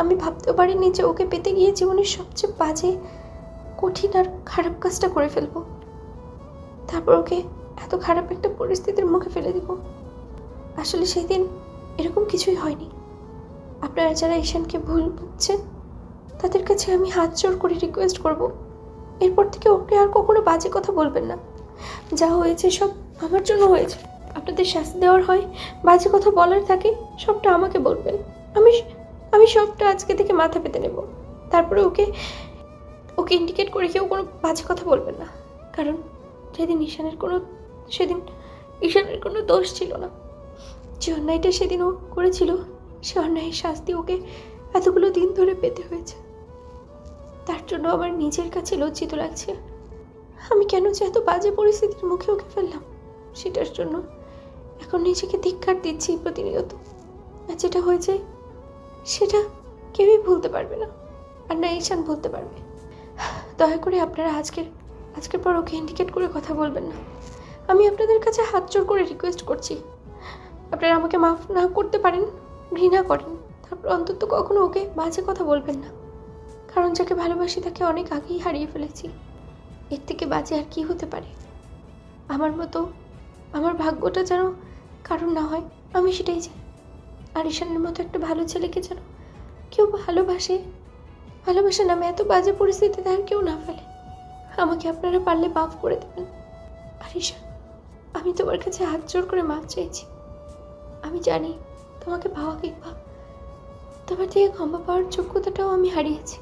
আমি ভাবতেও পারিনি যে ওকে পেতে গিয়ে জীবনের সবচেয়ে বাজে, কঠিন আর খারাপ কাজটা করে ফেলবো, তারপর ওকে এত খারাপ একটা পরিস্থিতির মুখে ফেলে দিব। আসলে সেদিন এরকম কিছুই হয়নি। আপনারা যারা ঈশানকে ভুল বুঝছেন, তাদের কাছে আমি হাত জোর করে রিকোয়েস্ট করব, এরপর থেকে ওকে আর কখনো বাজে কথা বলবেন না। যা হয়েছে সব আমার জন্য হয়েছে। আপনাদের শাস্তি দেওয়ার হয়, বাজে কথা বলার থাকে, সবটা আমাকে বলবেন। আমি সবটা আজকে থেকে মাথা পেতে নেব। তারপরে ওকে ইন্ডিকেট করে কেউ কোনো বাজে কথা বলবেন না, কারণ সেদিন ঈশানের কোনো দোষ ছিল না। যে অন্যায়টা সেদিন ও করেছিল, সে অন্যায়ের শাস্তি ওকে এতগুলো দিন ধরে পেতে হয়েছে। তার জন্য আমার নিজের কাছে লজ্জিত লাগছে। আমি কেন যে এত বাজে পরিস্থিতির মুখে ওকে ফেললাম, সেটার জন্য এখন নিজেকে ধিক্কার দিচ্ছি প্রতিনিয়ত। আর যেটা হয়েছে সেটা কেউই ভুলতে পারবে না, আর না ঈশান ভুলতে পারবে। দয়া করে আপনারা আজকের পর ওকে ইন্ডিকেট করে কথা বলবেন না। আমি আপনাদের কাছে হাত জোর করে রিকোয়েস্ট করছি। আপনারা আমাকে মাফ না করতে পারেন, ঘৃণা করেন, তারপর অন্তত কখনো ওকে বাজে কথা বলবেন না, কারণ যাকে ভালোবাসি তাকে অনেক আগেই হারিয়ে ফেলেছি। এর থেকে বাজে আর কি হতে পারে? আমার মতো আমার ভাগ্যটা যেন কারণ না হয়, আমি সেটাই চাই। আর ঈশানের মতো একটা ভালো ছেলেকে যেন কেউ ভালোবাসা নামে এত বাজে পরিস্থিতিতে আর কেউ না ফেলে। আমাকে আপনারা পারলে মাফ করে দেবেন। আর ঈশান, আমি তোমার কাছে হাত জোর করে মাফ চাইছি। আমি জানি তোমাকে পাওয়া কিংবা তোমার থেকে ক্ষমা পাওয়ার যোগ্যতাটাও আমি হারিয়েছি।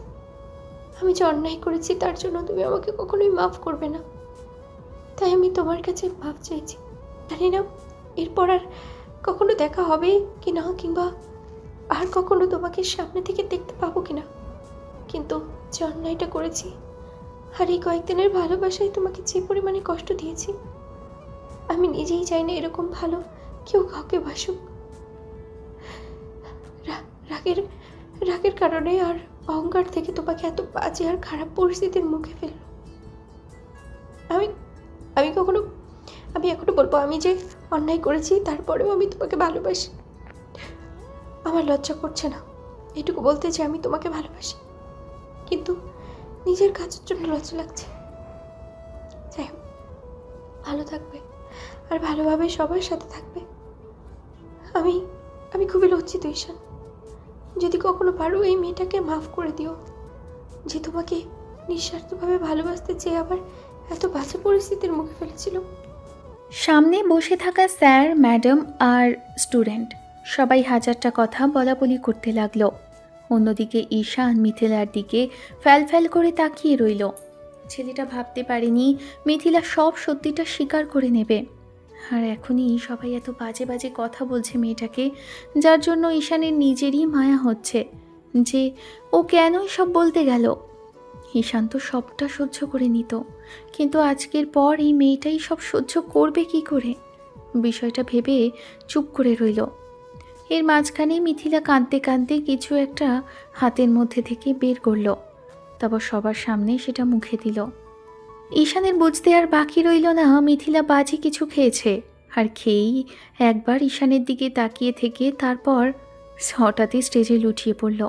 আমি যে অন্যায় করেছি তার জন্য তুমি আমাকে কখনোই মাফ করবে না, তাই আমি তোমার কাছে মাফ চাইছি। জানি না এরপর আর কখনো দেখা হবে কি না, কিংবা আর কখনো তোমাকে সামনে থেকে দেখতে পাবো কিনা, কিন্তু যে অন্যায়টা করেছি আর এই কয়েকদিনের ভালোবাসায় তোমাকে যে পরিমাণে কষ্ট দিয়েছি, আমি নিজেই চাই না এরকম ভালো কেউ কাউকে বাসুক। রাগের কারণে আর অহংকার থেকে তোমাকে এত বাজে আর খারাপ পরিস্থিতির মুখে ফেলল। আমি এখনো বলবো আমি যে অন্যায় করেছি, তারপরেও আমি তোমাকে ভালোবাসি। আমার লজ্জা করছে না এটুকু বলতে যে আমি তোমাকে ভালোবাসি, কিন্তু নিজের কাজের জন্য লজ্জা লাগছে। যাই হোক, ভালো থাকবে আর ভালোভাবে সবার সাথে থাকবে। আমি আমি খুবই লজ্জিত ঈশান। যদি কখনো পারো এই মেয়েটাকে মাফ করে দিও, যে তোমাকে নিঃস্বার্থভাবে ভালোবাসতে চেয়ে আবার এত বাজে পরিস্থিতির মুখে ফেলেছিল। সামনে বসে থাকা স্যার, ম্যাডাম আর স্টুডেন্ট সবাই হাজারটা কথা বলাবলি করতে লাগলো। অন্যদিকে ঈশান মিথিলার দিকে ফ্যাল করে তাকিয়ে রইল। ছেলেটা ভাবতে পারেনি মিথিলা সব সত্যিটা স্বীকার করে নেবে। আর এখনই সবাই এত বাজে বাজে কথা বলছে মেয়েটাকে, যার জন্য ঈশানের নিজেরই মায়া হচ্ছে যে ও কেন সব বলতে গেল। ঈশান তো সবটা সহ্য করে নিত, কিন্তু আজকের পর এই মেয়েটাই সব সহ্য করবে কি করে? বিষয়টা ভেবে চুপ করে রইল। এর মাঝখানে মিথিলা কাঁদতে কাঁদতে কিছু একটা হাতের মধ্যে থেকে বের করলো, তারপর সবার সামনে সেটা মুখে দিল। ঈশানের বুঝতে আর বাকি রইল না মিথিলা বাজে কিছু খেয়েছে, আর খেয়েই একবার ঈশানের দিকে তাকিয়ে থেকে তারপর হঠাৎই স্টেজে লুটিয়ে পড়ল।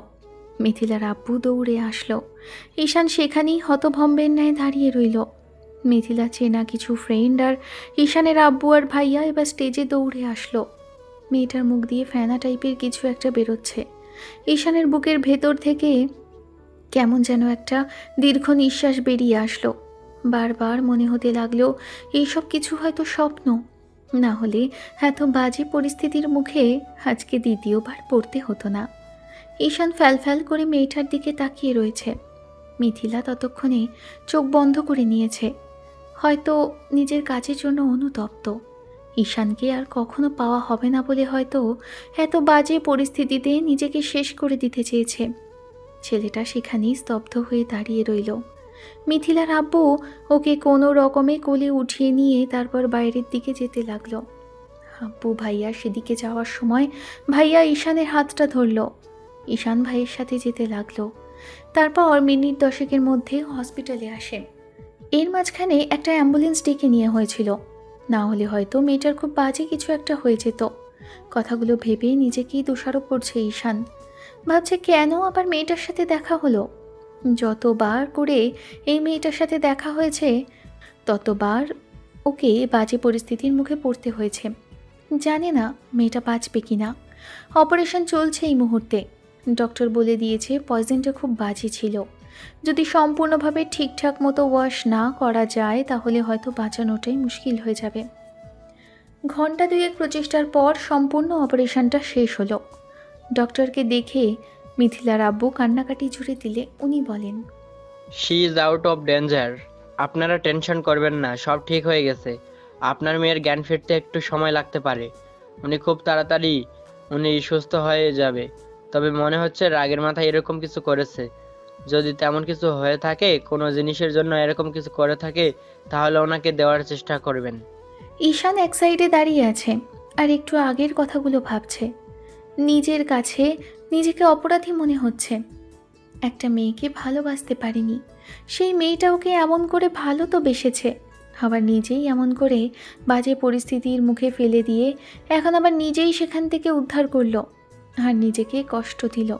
মিথিলার আব্বু দৌড়ে আসলো। ঈশান সেখানেই হতভম্বের ন্যায় দাঁড়িয়ে রইল। মিথিলা চেনা কিছু ফ্রেন্ড আর ঈশানের আব্বু আর ভাইয়া এবার স্টেজে দৌড়ে আসলো। মেয়েটার মুখ দিয়ে ফেনা টাইপের কিছু একটা বেরোচ্ছে। ঈশানের বুকের ভেতর থেকে কেমন যেন একটা দীর্ঘ নিঃশ্বাস বেরিয়ে আসলো। বারবার মনে হতে লাগলো এইসব কিছু হয়তো স্বপ্ন, না হলে এত বাজে পরিস্থিতির মুখে আজকে দ্বিতীয়বার পড়তে হতো না। ঈশান ফ্যাল করে মেয়েটার দিকে তাকিয়ে রয়েছে। মিথিলা ততক্ষণে চোখ বন্ধ করে নিয়েছে, হয়তো নিজের কাজের জন্য অনুতপ্ত। ঈশানকে আর কখনো পাওয়া হবে না বলে হয়তো এত বাজে পরিস্থিতিতে নিজেকে শেষ করে দিতে চেয়েছে। ছেলেটা সেখানেই স্তব্ধ হয়ে দাঁড়িয়ে রইল। মিথিলার আব্বু ওকে কোনো রকমে কোলে উঠিয়ে নিয়ে তারপর বাইরের দিকে যেতে লাগলো। আব্বু ভাইয়া সেদিকে যাওয়ার সময় ভাইয়া ঈশানের হাতটা ধরল। ঈশান ভাইয়ের সাথে যেতে লাগলো। তারপর মিনিট 10 মধ্যে হসপিটালে আসে। এর মাঝখানে একটা অ্যাম্বুলেন্স ডেকে নিয়ে হয়েছিল, না হলে হয়তো মেয়েটার খুব বাজে কিছু একটা হয়ে যেত। কথাগুলো ভেবে নিজেকেই দোষারোপ করছে ঈশান। ভাবছে কেন আবার মেয়েটার সাথে দেখা হলো। যতবার করে এই মেয়েটার সাথে দেখা হয়েছে ততবার ওকে বাজে পরিস্থিতির মুখে পড়তে হয়েছে। জানে না মেয়েটা বাঁচবে কিনা। অপারেশন চলছে এই মুহূর্তে। ডক্টর বলে দিয়েছে পয়জনটা খুব বাজে ছিল। যদি সম্পূর্ণভাবে ঠিকঠাক মতো ওয়াশ না করা যায় তাহলে হয়তো বাঁচানোটাই মুশকিল হয়ে যাবে। ঘন্টা 2 প্রচেষ্টার পর সম্পূর্ণ অপারেশনটা শেষ হলো। ডক্টরকে দেখে মিথিলার আব্বু কান্নাকাটি জুড়ে দিলে উনি বলেন, she is out of danger. আপনারা টেনশন করবেন না, সব ঠিক হয়ে গেছে। আপনার মেয়ের জ্ঞান ফিরতে একটু সময় লাগতে পারে। উনি খুব তাড়াতাড়ি সুস্থ হয়ে যাবে। তবে মনে হচ্ছে রাগের মাথায় এরকম কিছু করেছে। যদি তেমন কিছু হয়ে থাকে, কোনো জিনিসের জন্য এরকম কিছু করে থাকে, তাহলে ওনাকে দেওয়ার চেষ্টা করবেন। ঈশান এক সাইডে দাঁড়িয়ে আছে আর একটু আগের কথাগুলো ভাবছে। নিজের কাছে নিজেকে অপরাধী মনে হচ্ছে। একটা মেয়েকে ভালোবাসতে পারেনি, সেই মেয়েটা ওকে এমন করে ভালো তো বেসেছে, আবার নিজেই এমন করে বাজে পরিস্থিতির মুখে ফেলে দিয়ে এখন আবার নিজেই সেখান থেকে উদ্ধার করলো আর নিজেকে কষ্ট দিল।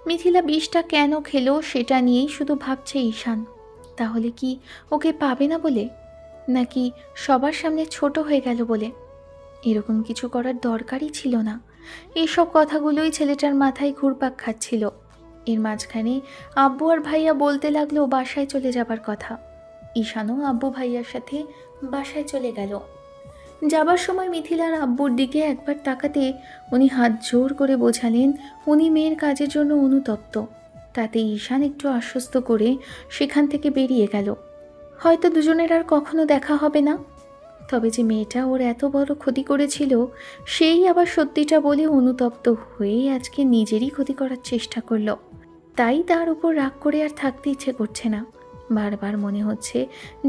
মিথিলা বিষটা কেন খেলো সেটা নিয়েই শুধু ভাবছে ঈশান। তাহলে কি ওকে পাবে না বলে, নাকি সবার সামনে ছোট হয়ে গেল বলে? এরকম কিছু করার দরকারই ছিল না। এইসব কথাগুলোই ছেলেটার মাথায় ঘুরপাক খাচ্ছিল। এর মাঝখানে আব্বু আর ভাইয়া বলতে লাগলো বাসায় চলে যাবার কথা। ঈশানও আব্বু ভাইয়ার সাথে বাসায় চলে গেল। যাবার সময় মিথিলার আব্বুর দিকে একবার তাকাতে উনি হাত জোর করে বোঝালেন উনি মেয়ের কাজের জন্য অনুতপ্ত। তাতে ঈশান একটু আশ্বস্ত করে সেখান থেকে বেরিয়ে গেল। হয়তো দুজনের আর কখনো দেখা হবে না, তবে যে মেয়েটা ওর এত বড় ক্ষতি করেছিল সেই আবার সত্যিটা বলে অনুতপ্ত হয়ে আজকে নিজেরই ক্ষতি করার চেষ্টা করলো। তাই তার উপর রাগ করে আর থাকতে ইচ্ছে করছে না। বারবার মনে হচ্ছে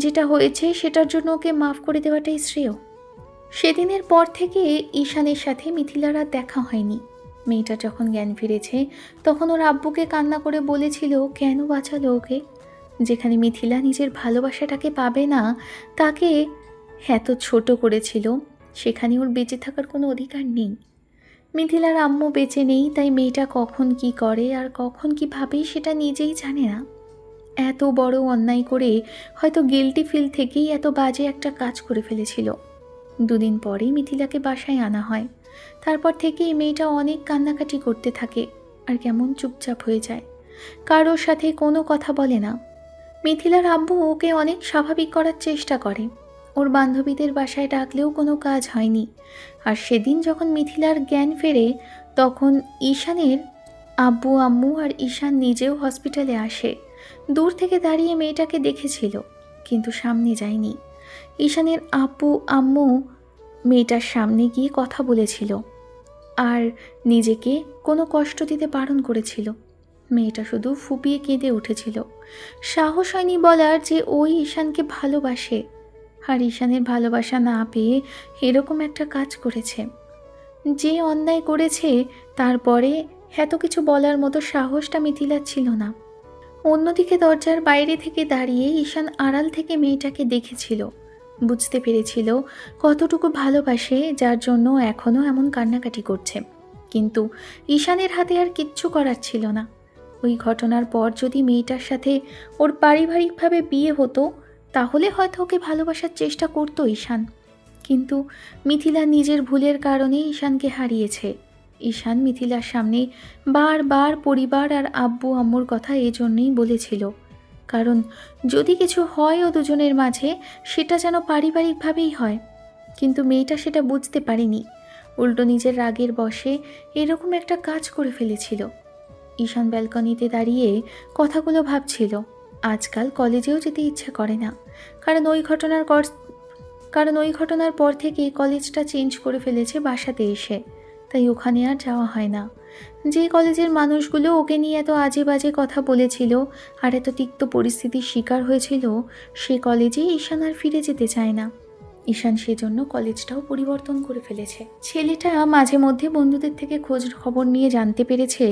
যেটা হয়েছে সেটার জন্য ওকে মাফ করে দেওয়াটাই শ্রেয়। সেদিনের পর থেকে ঈশানের সাথে মিথিলার আর দেখা হয়নি। মেয়েটা যখন জ্ঞান ফিরেছে তখন ওর আব্বুকে কান্না করে বলেছিল কেন বাঁচালো ওকে। যেখানে মিথিলা নিজের ভালোবাসাটাকে পাবে না, তাকে এত ছোট করেছিল, সেখানে ওর বেঁচে থাকার কোনো অধিকার নেই। মিথিলার আম্মু বেঁচে নেই, তাই মেয়েটা কখন কি করে আর কখন কি ভাবে সেটা নিজেই জানে না। এত বড় অন্যায় করে হয়তো গিল্টি ফিল থেকেই এত বাজে একটা কাজ করে ফেলেছিল। দুদিন পরেই মিথিলাকে বাসায় আনা হয়। তারপর থেকেই মেয়েটা অনেক কান্নাকাটি করতে থাকে আর কেমন চুপচাপ হয়ে যায়, কারোর সাথে কোনো কথা বলে না। মিথিলার আব্বু ওকে অনেক স্বাভাবিক করার চেষ্টা করে, ওর বান্ধবীদের বাসায় ডাকলেও কোনো কাজ হয়নি। আর সেদিন যখন মিথিলার জ্ঞান ফেরে, তখন ঈশানের আব্বু আম্মু আর ঈশান নিজেও হসপিটালে আসে। দূর থেকে দাঁড়িয়ে মেয়েটাকে দেখেছিল, কিন্তু সামনে যায়নি। ঈশানের আব্বু আম্মু মেয়েটার সামনে গিয়ে কথা বলেছিল আর নিজেকে কোনো কষ্ট দিতে বারণ করেছিল। মেয়েটা শুধু ফুপিয়ে কেঁদে উঠেছিল। সাহস হয়নি বলার যে ওই ঈশানকে ভালোবাসে, আর ঈশানের ভালোবাসা না পেয়ে এরকম একটা কাজ করেছে। যে অন্যায় করেছে তারপরে এত কিছু বলার মতো সাহসটা মিথিলার ছিল না। অন্যদিকে দরজার বাইরে থেকে দাঁড়িয়ে ঈশান আড়াল থেকে মেয়েটাকে দেখেছিল, বুঝতে পেরেছিল কতটুকু ভালোবাসে, যার জন্য এখনও এমন কান্নাকাটি করছে। কিন্তু ঈশানের হাতে আর কিচ্ছু করার ছিল না। ওই ঘটনার পর যদি মেয়েটার সাথে ওর পারিবারিকভাবে বিয়ে হতো, তাহলে হয়তো ওকে ভালোবাসার চেষ্টা করতো ঈশান। কিন্তু মিথিলা নিজের ভুলের কারণে ঈশানকে হারিয়েছে। ঈশান মিথিলার সামনে বারবার পরিবার আর আব্বু আম্মুর কথা এজন্যই বলেছিল, কারণ যদি কিছু হয় ও দুজনের মাঝে, সেটা যেন পারিবারিকভাবেই হয়। কিন্তু মেয়েটা সেটা বুঝতে পারেনি, উল্টো নিজের রাগের বশে এরকম একটা কাজ করে ফেলেছিল। ঈশান ব্যালকনিতে দাঁড়িয়ে কথাগুলো ভাবছিল। আজকাল কলেজেও যেতে ইচ্ছে করে না, কারণ ওই ঘটনার পর থেকে কলেজটা চেঞ্জ করে ফেলেছে বাসাতে এসে, তাই ওখানে আর যাওয়া হয় না। যে কলেজের মানুষগুলো ওকে নিয়ে এত আজে বাজে কথা বলেছিল আর এত তিক্ত পরিস্থিতির শিকার হয়েছিল, সে কলেজে ঈশান আর ফিরে যেতে চায় না। ঈশান সেজন্য কলেজটাও পরিবর্তন করে ফেলেছে। ছেলেটা মাঝে মধ্যে বন্ধুদের থেকে খোঁজ খবর নিয়ে জানতে পেরেছে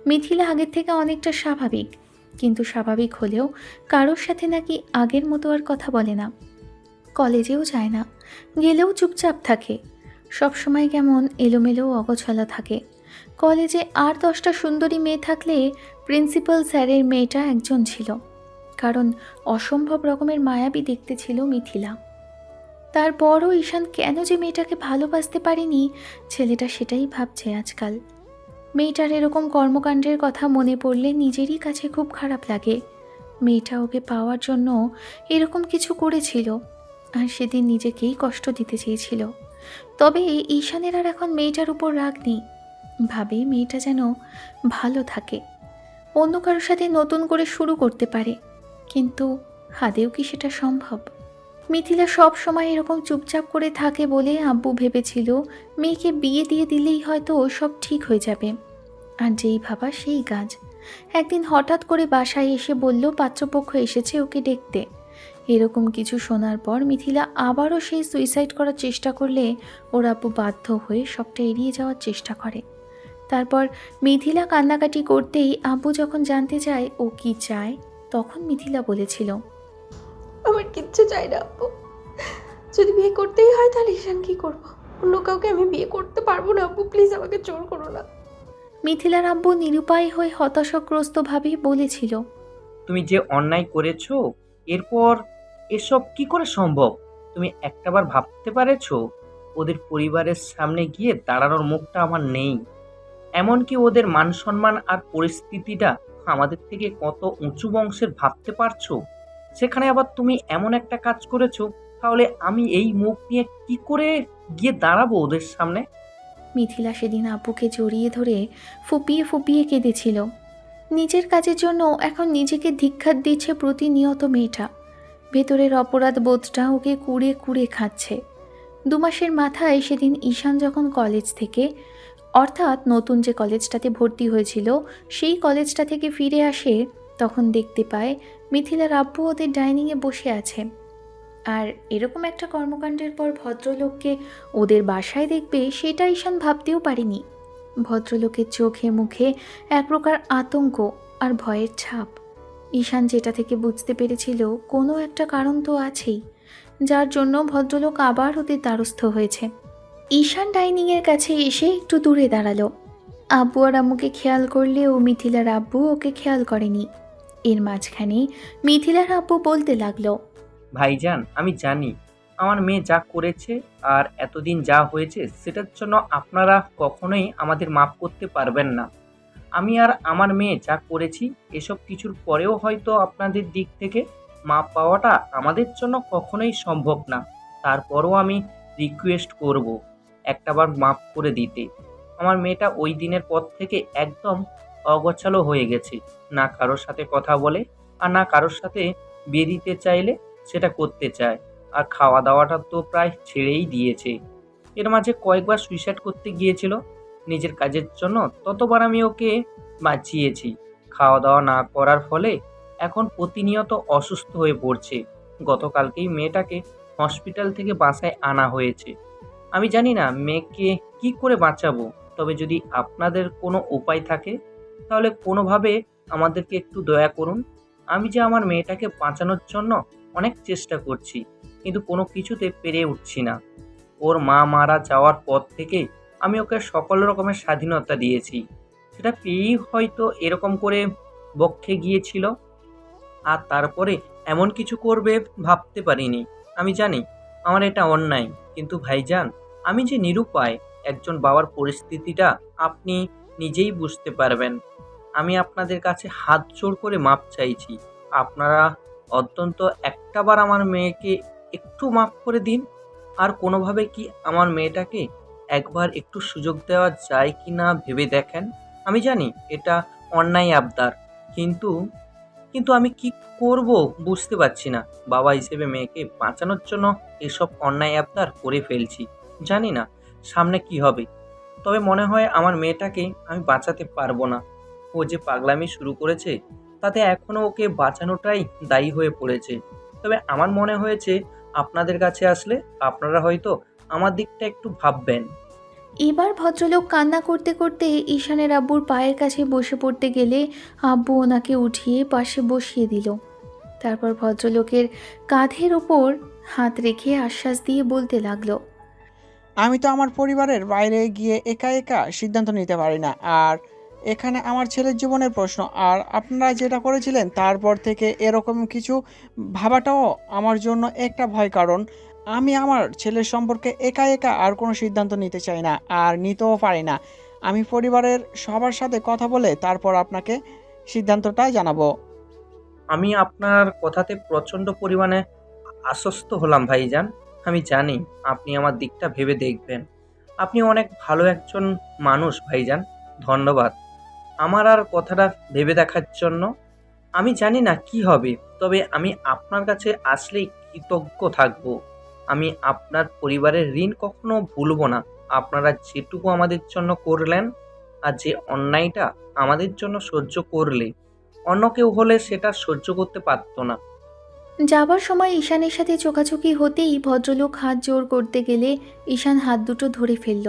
মিথিলা আগের থেকে অনেকটা স্বাভাবিক, কিন্তু স্বাভাবিক হলেও কারোর সাথে নাকি আগের মতো আর কথা বলে না, কলেজেও যায় না, গেলেও চুপচাপ থাকে, সবসময় কেমন এলোমেলো অগোছালা থাকে। কলেজে আর 10টা সুন্দরী মেয়ে থাকলে প্রিন্সিপাল স্যারের মেয়েটা একজন ছিল, কারণ অসম্ভব রকমের মায়াবী দেখতে ছিল মিথিলা। তারপরও ঈশান কেন যে মেয়েটাকে ভালোবাসতে পারেনি, ছেলেটা সেটাই ভাবছে আজকাল। মেয়েটার এরকম কর্মকাণ্ডের কথা মনে পড়লে নিজেরই কাছে খুব খারাপ লাগে। মেয়েটা ওকে পাওয়ার জন্য এরকম কিছু করেছিল, আর সেদিন নিজেকেই কষ্ট দিতে চেয়েছিল। তবে ঈশানের আর এখন মেয়েটার উপর রাগ নেই, ভাবে মেয়েটা যেন ভালো থাকে, অন্য কারোর সাথে নতুন করে শুরু করতে পারে। কিন্তু আদেও কি সেটা সম্ভব? মিথিলা সব সময় এরকম চুপচাপ করে থাকে বলে আব্বু ভেবেছিল মেয়েকে বিয়ে দিয়ে দিলেই হয়তো সব ঠিক হয়ে যাবে। আর যেই ভাবা সেই কাজ। একদিন হঠাৎ করে বাসায় এসে বলল পাত্রপক্ষ এসেছে ওকে দেখতে। এরকম কিছু শোনার পর মিথিলা আবারও সেই সুইসাইড করার চেষ্টা করলে ওর আব্বু বাধ্য হয়ে সবটা এড়িয়ে যাওয়ার চেষ্টা করে। তারপর মিথিলা কান্নাকাটি করতেই আব্বু যখন জানতে চায় ও কি চায়, তখন মিথিলা বলেছিল, আমার কিচ্ছু চাই না আব্বু, যদি বিয়ে করতেই হয় তাহলে ঈশান কি করবো, অন্য কাউকে আমি বিয়ে করতে পারবো না আব্বু, প্লিজ আমাকে জোর করো না। মিথিলার আব্বু নিরুপায় হয়ে হতাশাগ্রস্তভাবে বলেছিল, তুমি যে অন্যায় করেছো, এরপর এসব কি করে সম্ভব? তুমি একটাবার ভাবতে পারেছো ওদের পরিবারের সামনে গিয়ে দাঁড়ানোর মুখটা আমার নেই? এমনকি ওদের মান সম্মান আর পরিস্থিতিটা আমাদের থেকে কত উঁচু বংশের ভাবতে পারছো? সেখানে আবার তুমি এমন একটা কাজ করেছো, তাহলে আমি এই মুখ নিয়ে কি করে গিয়ে দাঁড়াবো ওদের সামনে? মিথিলা সেদিন আব্বুকে জড়িয়ে ধরে ফুপিয়ে ফুপিয়ে কেঁদেছিল। নিজের কাজের জন্য এখন নিজেকে ধিক্কার দিচ্ছে প্রতিনিয়ত মেয়েটা। ভেতরের অপরাধ বোধটা ওকে কুড়ে কুড়ে খাচ্ছে। 2 মাসের মাথায় সেদিন ঈশান যখন কলেজ থেকে, অর্থাৎ নতুন যে কলেজটাতে ভর্তি হয়েছিল সেই কলেজটা থেকে ফিরে আসে, তখন দেখতে পায় মিথিলার আব্বু ওদের ডাইনিংয়ে বসে আছে। আর এরকম একটা কর্মকাণ্ডের পর ভদ্রলোককে ওদের বাসায় দেখবে সেটা ঈশান ভাবতেও পারেনি। ভদ্রলোকের চোখে মুখে এক প্রকার আতঙ্ক আর ভয়ের ছাপ। ঈশান যেটা থেকে বুঝতে পেরেছিল কোনো একটা কারণ তো আছেই, যার জন্য ভদ্রলোক আবার ওদের দ্বারস্থ হয়েছে। ঈশান ডাইনিংয়ের কাছে এসে একটু দূরে দাঁড়ালো। আব্বু আর আম্মুকে খেয়াল করলেও মিথিলার আব্বু ওকে খেয়াল করেনি। এর মাঝখানে মিথিলার আব্বু বলতে লাগলো, ভাইজান, আমি জানি আমার মেয়ে যা করেছে আর এতদিন যা হয়েছে সেটার জন্য আপনারা কখনোই আমাদের মাফ করতে পারবেন না। আমি আর আমার মেয়ে যা করেছি এসব কিছুর পরেও হয়তো আপনাদের দিক থেকে মাপ পাওয়াটা আমাদের জন্য কখনোই সম্ভব না। তারপরও আমি রিকোয়েস্ট করব একটাবার মাপ করে দিতে। আমার মেয়েটা ওই দিনের পর থেকে একদম অগোছালো হয়ে গেছে, না কারোর সাথে কথা বলে আর না কারোর সাথে বিয়ে দিতে চাইলে সেটা করতে চায়। আর খাওয়া দাওয়াটা তো প্রায় ছেড়েই দিয়েছে। এর মাঝে কয়েকবার সুইসাইড করতে গিয়েছিল নিজের কাজের জন্য, ততবার আমি ওকে বাঁচিয়েছি। খাওয়া দাওয়া না করার ফলে এখন প্রতিনিয়ত অসুস্থ হয়ে পড়ছে। গতকালকেই মেয়েটাকে হসপিটাল থেকে বাসায় আনা হয়েছে। আমি জানি না মেয়েকে কি করে বাঁচাবো, তবে যদি আপনাদের কোনো উপায় থাকে তাহলে কোনোভাবে আমাদেরকে একটু দয়া করুন। আমি যে আমার মেয়েটাকে বাঁচানোর জন্য অনেক চেষ্টা করছি, কিন্তু কোনো কিছুতে পেরে উঠছি না। ওর মা মারা যাওয়ার পর থেকে আমি ওকে সকল রকমের স্বাধীনতা দিয়েছি, সেটা পেয়েই হয়তো এরকম করে বক্ষে গিয়েছিল। আর তারপরে এমন কিছু করবে ভাবতে পারিনি। আমি জানি আমার এটা অন্যায়, কিন্তু ভাইজান, আমি যে নিরুপায় একজন বাবার পরিস্থিতিটা আপনি নিজেই বুঝতে পারবেন। আমি আপনাদের কাছে হাত জোড় করে মাপ চাইছি। আপনারা অত্যন্ত একটাবার আমার মেয়েকে একটু মাফ করে দিন। আর কোনোভাবে কি আমার মেয়েটাকে একবার একটু সুযোগ দেওয়া যায় কি না ভেবে দেখেন। আমি জানি এটা অন্যায় আবদার, কিন্তু কিন্তু আমি কি করব বুঝতে পারছি না। বাবা হিসেবে মেয়েকে বাঁচানোর জন্য এসব অন্যায় আবদার করে ফেলছি। জানি না সামনে কি হবে, তবে মনে হয় আমার মেয়েটাকে আমি বাঁচাতে পারবো না। ও যে পাগলামি শুরু করেছে তাতে এখনও ওকে বাঁচানোটাই দায়ী হয়ে পড়েছে। তবে আমার মনে হয়েছে আপনাদের কাছে আসলে আপনারা হয়তো আমার দিকটা একটু ভাববেন। এবার ভদ্রলোক কান্না করতে করতে ঈশানের আব্বুর পায়ের কাছে বসে পড়তে গেলে আব্বু ওনাকে উঠিয়ে পাশে বসিয়ে দিল। তারপর ভদ্রলোকের কাঁধের ওপর হাত রেখে আশ্বাস দিয়ে বলতে লাগলো, আমি তো আমার পরিবারের বাইরে গিয়ে একা একা সিদ্ধান্ত নিতে পারি না, আর এখানে আমার ছেলের জীবনের প্রশ্ন। আর আপনারা যেটা করেছিলেন তারপর থেকে এরকম কিছু ভাবাটাও আমার জন্য একটা ভয়, কারণ আমি আমার ছেলের সম্পর্কে একা একা আর কোনো সিদ্ধান্ত নিতে চাই না, আর নিতেও পারি না। আমি পরিবারের সবার সাথে কথা বলে তারপর আপনাকে সিদ্ধান্তটা জানাবো। আমি আপনার কথাতে প্রচণ্ড পরিমাণে আশ্বস্ত হলাম ভাইজান। আমি জানি আপনি আমার দিকটা ভেবে দেখবেন। আপনি অনেক ভালো একজন মানুষ ভাইজান। ধন্যবাদ আমার আর কথাটা ভেবে দেখার জন্য। আমি জানি না কি হবে, তবে আমি আপনার কাছে আসলেই কৃতজ্ঞ থাকব। আমি আপনার পরিবারের ঋণ কখনো ভুলবো না। আপনারা যেটুকু আমাদের জন্য করলেন আর যে অন্যায়টা আমাদের জন্য সহ্য করলে, অন্য কেউ হলে সেটা সহ্য করতে পারতো না। যাবার সময় ঈশানের সাথে চোখাচোখি হতেই ভদ্রলোক হাত জোর করতে গেলে ঈশান হাত দুটো ধরে ফেলল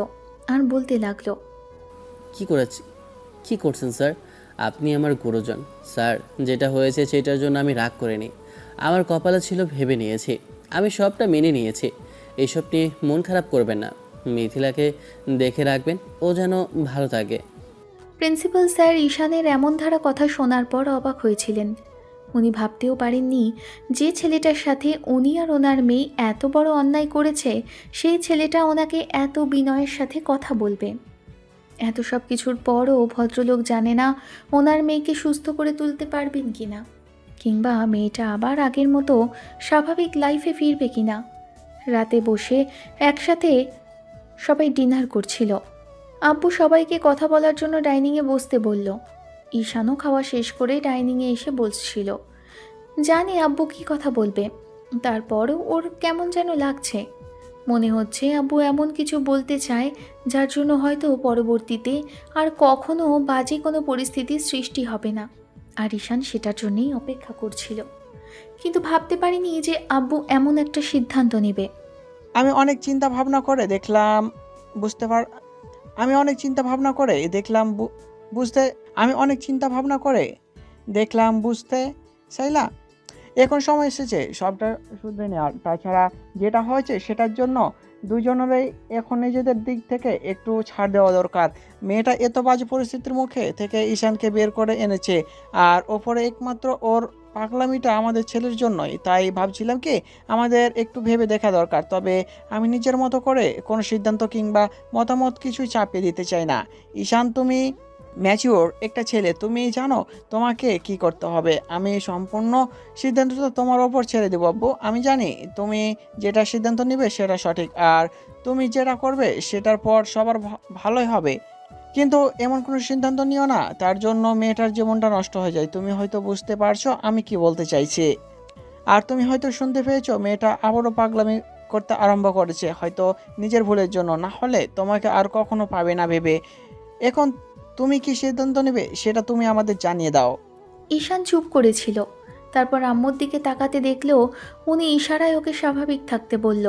আর বলতে লাগলো, কি করছেন স্যার? আপনি আমার গুরুজন স্যার। যেটা হয়েছে সেটার জন্য আমি রাগ করিনি, আমার কপালে ছিল ভেবে নিয়েছি। আমি সবটা মেনে নিয়েছি। এইসব নিয়ে মন খারাপ করবেন না। মিথিলাকে দেখে রাখবেন, ও যেন ভালো থাকে। প্রিন্সিপাল স্যার ঈশানের এমন ধারা কথা শোনার পর অবাক হয়েছিলেন। উনি ভাবতেও পারেননি যে ছেলেটার সাথে উনি আর ওনার মেয়ে এত বড় অন্যায় করেছে সেই ছেলেটা ওনাকে এত বিনয়ের সাথে কথা বলবে। এত সব কিছুর পরও ভদ্রলোক জানে না ওনার মেয়েকে সুস্থ করে তুলতে পারবেন কিনা, কিংবা মেয়েটা আবার আগের মতো স্বাভাবিক লাইফে ফিরবে কিনা। রাতে বসে একসাথে সবাই ডিনার করছিল। আব্বু সবাইকে কথা বলার জন্য ডাইনিংয়ে বসতে বলল। ঈশানও খাওয়া শেষ করে ডাইনিংয়ে এসে বসছিল। জানে আব্বু কি কথা বলবে, তারপরও ওর কেমন যেন লাগছে। মনে হচ্ছে আব্বু এমন কিছু বলতে চায় যার জন্য হয়তো পরবর্তীতে আর কখনো বাজে কোনো পরিস্থিতির সৃষ্টি হবে না, আর ঈশান সেটার জন্যই অপেক্ষা করছিল। কিন্তু ভাবতে পারিনি যে আব্বু এমন একটা সিদ্ধান্ত নেবে। আমি অনেক চিন্তা ভাবনা করে দেখলাম বুঝতে পার আমি অনেক চিন্তা ভাবনা করে দেখলাম বুঝতে আমি অনেক চিন্তা ভাবনা করে দেখলাম বুঝতে চাইলাম এখন সময় এসেছে সবটা শুধরে নেওয়ার। তাছাড়া যেটা হয়েছে সেটার জন্য দুজনেরই এখন নিজেদের দিক থেকে একটু ছাড় দেওয়া দরকার। মেয়েটা এত বাজে পরিস্থিতির মুখে থেকে ঈশানকে বের করে এনেছে, আর ওপরে একমাত্র ওর পাগলামিটা আমাদের ছেলের জন্যই। তাই ভাবছিলাম কি আমাদের একটু ভেবে দেখা দরকার। তবে আমি নিজের মতো করে কোনো সিদ্ধান্ত কিংবা মতামত কিছুই চাপিয়ে দিতে চাই না। ঈশান, তুমি ম্যাচিওর একটা ছেলে, তুমি জানো তোমাকে কি করতে হবে। আমি সম্পূর্ণ সিদ্ধান্তটা তোমার ওপর ছেড়ে দেবো আব্বু। আমি জানি তুমি যেটা সিদ্ধান্ত নেবে সেটা সঠিক, আর তুমি যেটা করবে সেটার পর সবার ভালোই হবে। কিন্তু এমন কোনো সিদ্ধান্ত নিও না তার জন্য মেয়েটার জীবনটা নষ্ট হয়ে যায়। তুমি হয়তো বুঝতে পারছো আমি কি বলতে চাইছি, আর তুমি হয়তো শুনতে পেয়েছো মেয়েটা আবারও পাগলামি করতে আরম্ভ করেছে, হয়তো নিজের ভুলের জন্য, না হলে তোমাকে আর কখনো পাবে না ভেবে। এখন তুমি কি সিদ্ধান্ত নেবে সেটা তুমি আমাদের জানিয়ে দাও। ঈশান চুপ করেছিল। তারপর আম্মুর দিকে তাকাতে দেখলেও উনি ইশারায় ওকে স্বাভাবিক থাকতে বলল।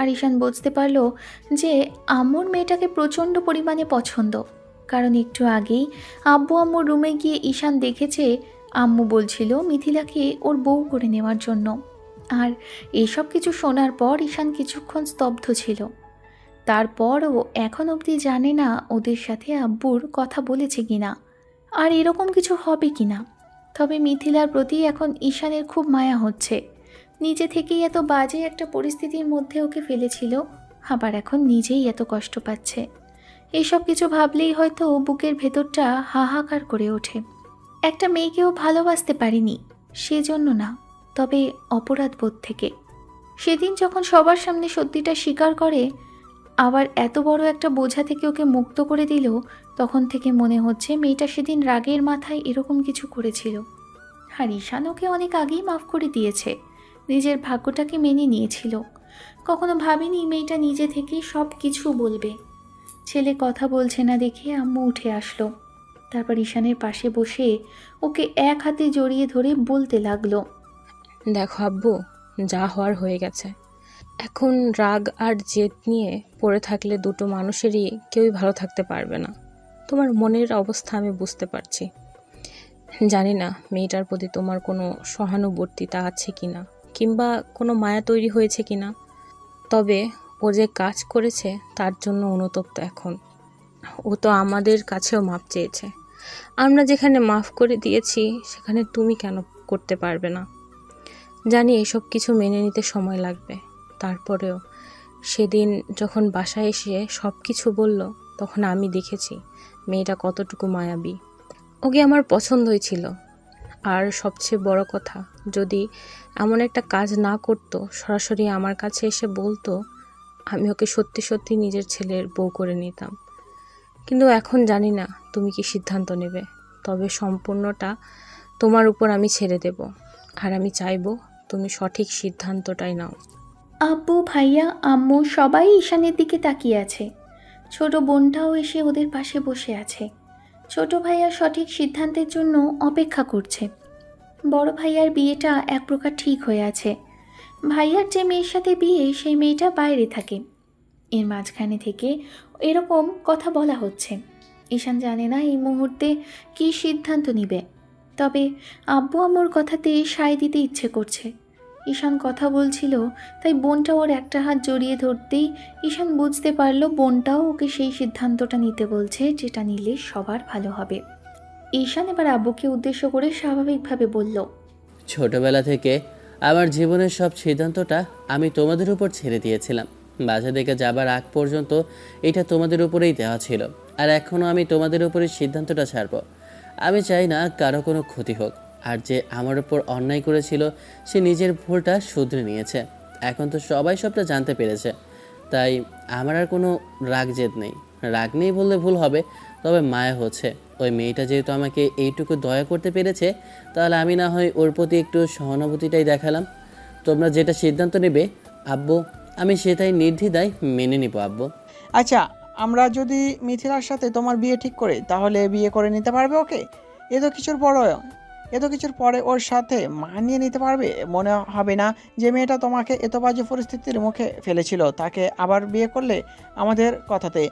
আর ঈশান বুঝতে পারল যে আম্মুর মেয়েটাকে প্রচণ্ড পরিমাণে পছন্দ, কারণ একটু আগেই আব্বু আম্মুর রুমে গিয়ে ঈশান দেখেছে আম্মু বলছিল মিথিলাকে ওর বউ করে নেওয়ার জন্য। আর এসব কিছু শোনার পর ঈশান কিছুক্ষণ স্তব্ধ ছিল। তারপরও এখন অবধি জানে না ওদের সাথে আব্বুর কথা বলেছে কিনা, আর এরকম কিছু হবে কিনা। তবে মিথিলার প্রতি এখন ঈশানের খুব মায়া হচ্ছে। নিজে থেকেই এত বাজে একটা পরিস্থিতির মধ্যে ওকে ফেলেছিল, আবার এখন নিজেই এত কষ্ট পাচ্ছে। এইসব কিছু ভাবলেই হয়তো বুকের ভেতরটা হাহাকার করে ওঠে। একটা মেয়েকেও ভালোবাসতে পারিনি, সেজন্য না, তবে অপরাধবোধ থেকে। সেদিন যখন সবার সামনে সত্যিটা স্বীকার করে, আবার এত বড় একটা বোঝা থেকে ওকে মুক্ত করে দিল, তখন থেকে মনে হচ্ছে মেয়েটা সেদিন রাগের মাথায় এরকম কিছু করেছিল। আর ঈশান ওকে অনেক আগেই মাফ করে দিয়েছে, নিজের ভাগ্যটাকে মেনে নিয়েছিল। কখনো ভাবিনি মেয়েটা নিজে থেকেই সব কিছু বলবে। ছেলে কথা বলছে না দেখে আম্মু উঠে আসলো। তারপর ঈশানের পাশে বসে ওকে এক হাতে জড়িয়ে ধরে বলতে লাগলো, দেখো আব্বু, যা হওয়ার হয়ে গেছে। এখন রাগ আর জেদ নিয়ে পড়ে থাকলে দুটো মানুষেরই কেউই ভালো থাকতে পারবে না। তোমার মনের অবস্থা আমি বুঝতে পারছি। জানি না মেয়েটার প্রতি তোমার কোনো সহানুভূতিতা আছে কিনা, কিংবা কোনো মায়া তৈরি হয়েছে কিনা। তবে ও যে কাজ করেছে তার জন্য অনুতপ্ত এখন। ও তো আমাদের কাছেও মাপ চেয়েছে। আমরা যেখানে মাফ করে দিয়েছি সেখানে তুমি কেন করতে পারবে না? জানি এসব কিছু মেনে নিতে সময় লাগবে। তারপরেও সেদিন যখন বাসায় এসে সব কিছু বলল, তখন আমি দেখেছি মেয়েটা কতটুকু মায়াবী। ওকে আমার পছন্দই ছিল। আর সবচেয়ে বড় কথা, যদি এমন একটা কাজ না করতো, সরাসরি আমার কাছে এসে বলতো, আমি ওকে সত্যি সত্যি নিজের ছেলের বউ করে নিতাম। কিন্তু এখন জানি না তুমি কি সিদ্ধান্ত নেবে। তবে সম্পূর্ণটা তোমার উপর আমি ছেড়ে দেব, আর আমি চাইবো তুমি সঠিক সিদ্ধান্তটাই নাও। আব্বু, ভাইয়া, আম্মু সবাই ঈশানের দিকে তাকিয়ে আছে। ছোট বোনটাও এসে ওদের পাশে বসে আছে। ছোট ভাইয়া সঠিক সিদ্ধান্তের জন্য অপেক্ষা করছে। বড় ভাইয়ার বিয়েটা এক প্রকার ঠিক হয়ে আছে। ভাইয়ার যে মেয়ের সাথে বিয়ে, সেই মেয়েটা বাইরে থাকে। এর মাঝখানে থেকে এরকম কথা বলা হচ্ছে। ঈশান জানে না এই মুহূর্তে কী সিদ্ধান্ত নিবে। তবে আব্বু আম্মুর কথাতে সায় দিতে ইচ্ছে করছে। ঈশান কথা বলছিল, তাই বোনটা ওর একটা হাত জড়িয়ে ধরতেই ঈশান বুঝতে পারল বোনটাও ওকে সেই সিদ্ধান্তটা নিতে বলছে, যেটা নিলে সবার ভালো হবে। ঈশান এবার আব্বুকে উদ্দেশ্য করে স্বাভাবিকভাবে বলল, ছোটবেলা থেকে আমার জীবনের সব সিদ্ধান্তটা আমি তোমাদের উপর ছেড়ে দিয়েছিলাম। বাসা থেকে যাবার আগ পর্যন্ত এটা তোমাদের উপরেই দেওয়া ছিল, আর এখনও আমি তোমাদের উপরেই সিদ্ধান্তটা ছাড়ব। আমি চাই না কারো কোনো ক্ষতি হোক। আর যে আমার উপর অন্যায় করেছিল সে নিজের ভুলটা শুধরে নিয়েছে। এখন তো সবাই সবটা জানতে পেরেছে, তাই আমার আর কোনো রাগ জেদ নেই। রাগ নেই বললে ভুল হবে, তবে মায়া হচ্ছে। ওই মেয়েটা যেহেতু আমাকে এইটুকু দয়া করতে পেরেছে, তাহলে আমি না হয় ওর প্রতি একটু সহানুভূতিটাই দেখালাম। তোমরা যেটা সিদ্ধান্ত নেবে আব্বু, আমি সেটাই নির্দ্বিধায় মেনে নিব আব্বু। আচ্ছা, আমরা যদি মিথিলার সাথে তোমার বিয়ে ঠিক করি তাহলে বিয়ে করে নিতে পারবে ওকে? এত কিছুর পরে ওর সাথে মানিয়ে নিতে পারবে? মনে হবে না যে মেয়েটা তোমাকে এত বাজে পরিস্থিতির মুখে ফেলেছিল, তাকে আবার বিয়ে করলে আমাদের কথাতে?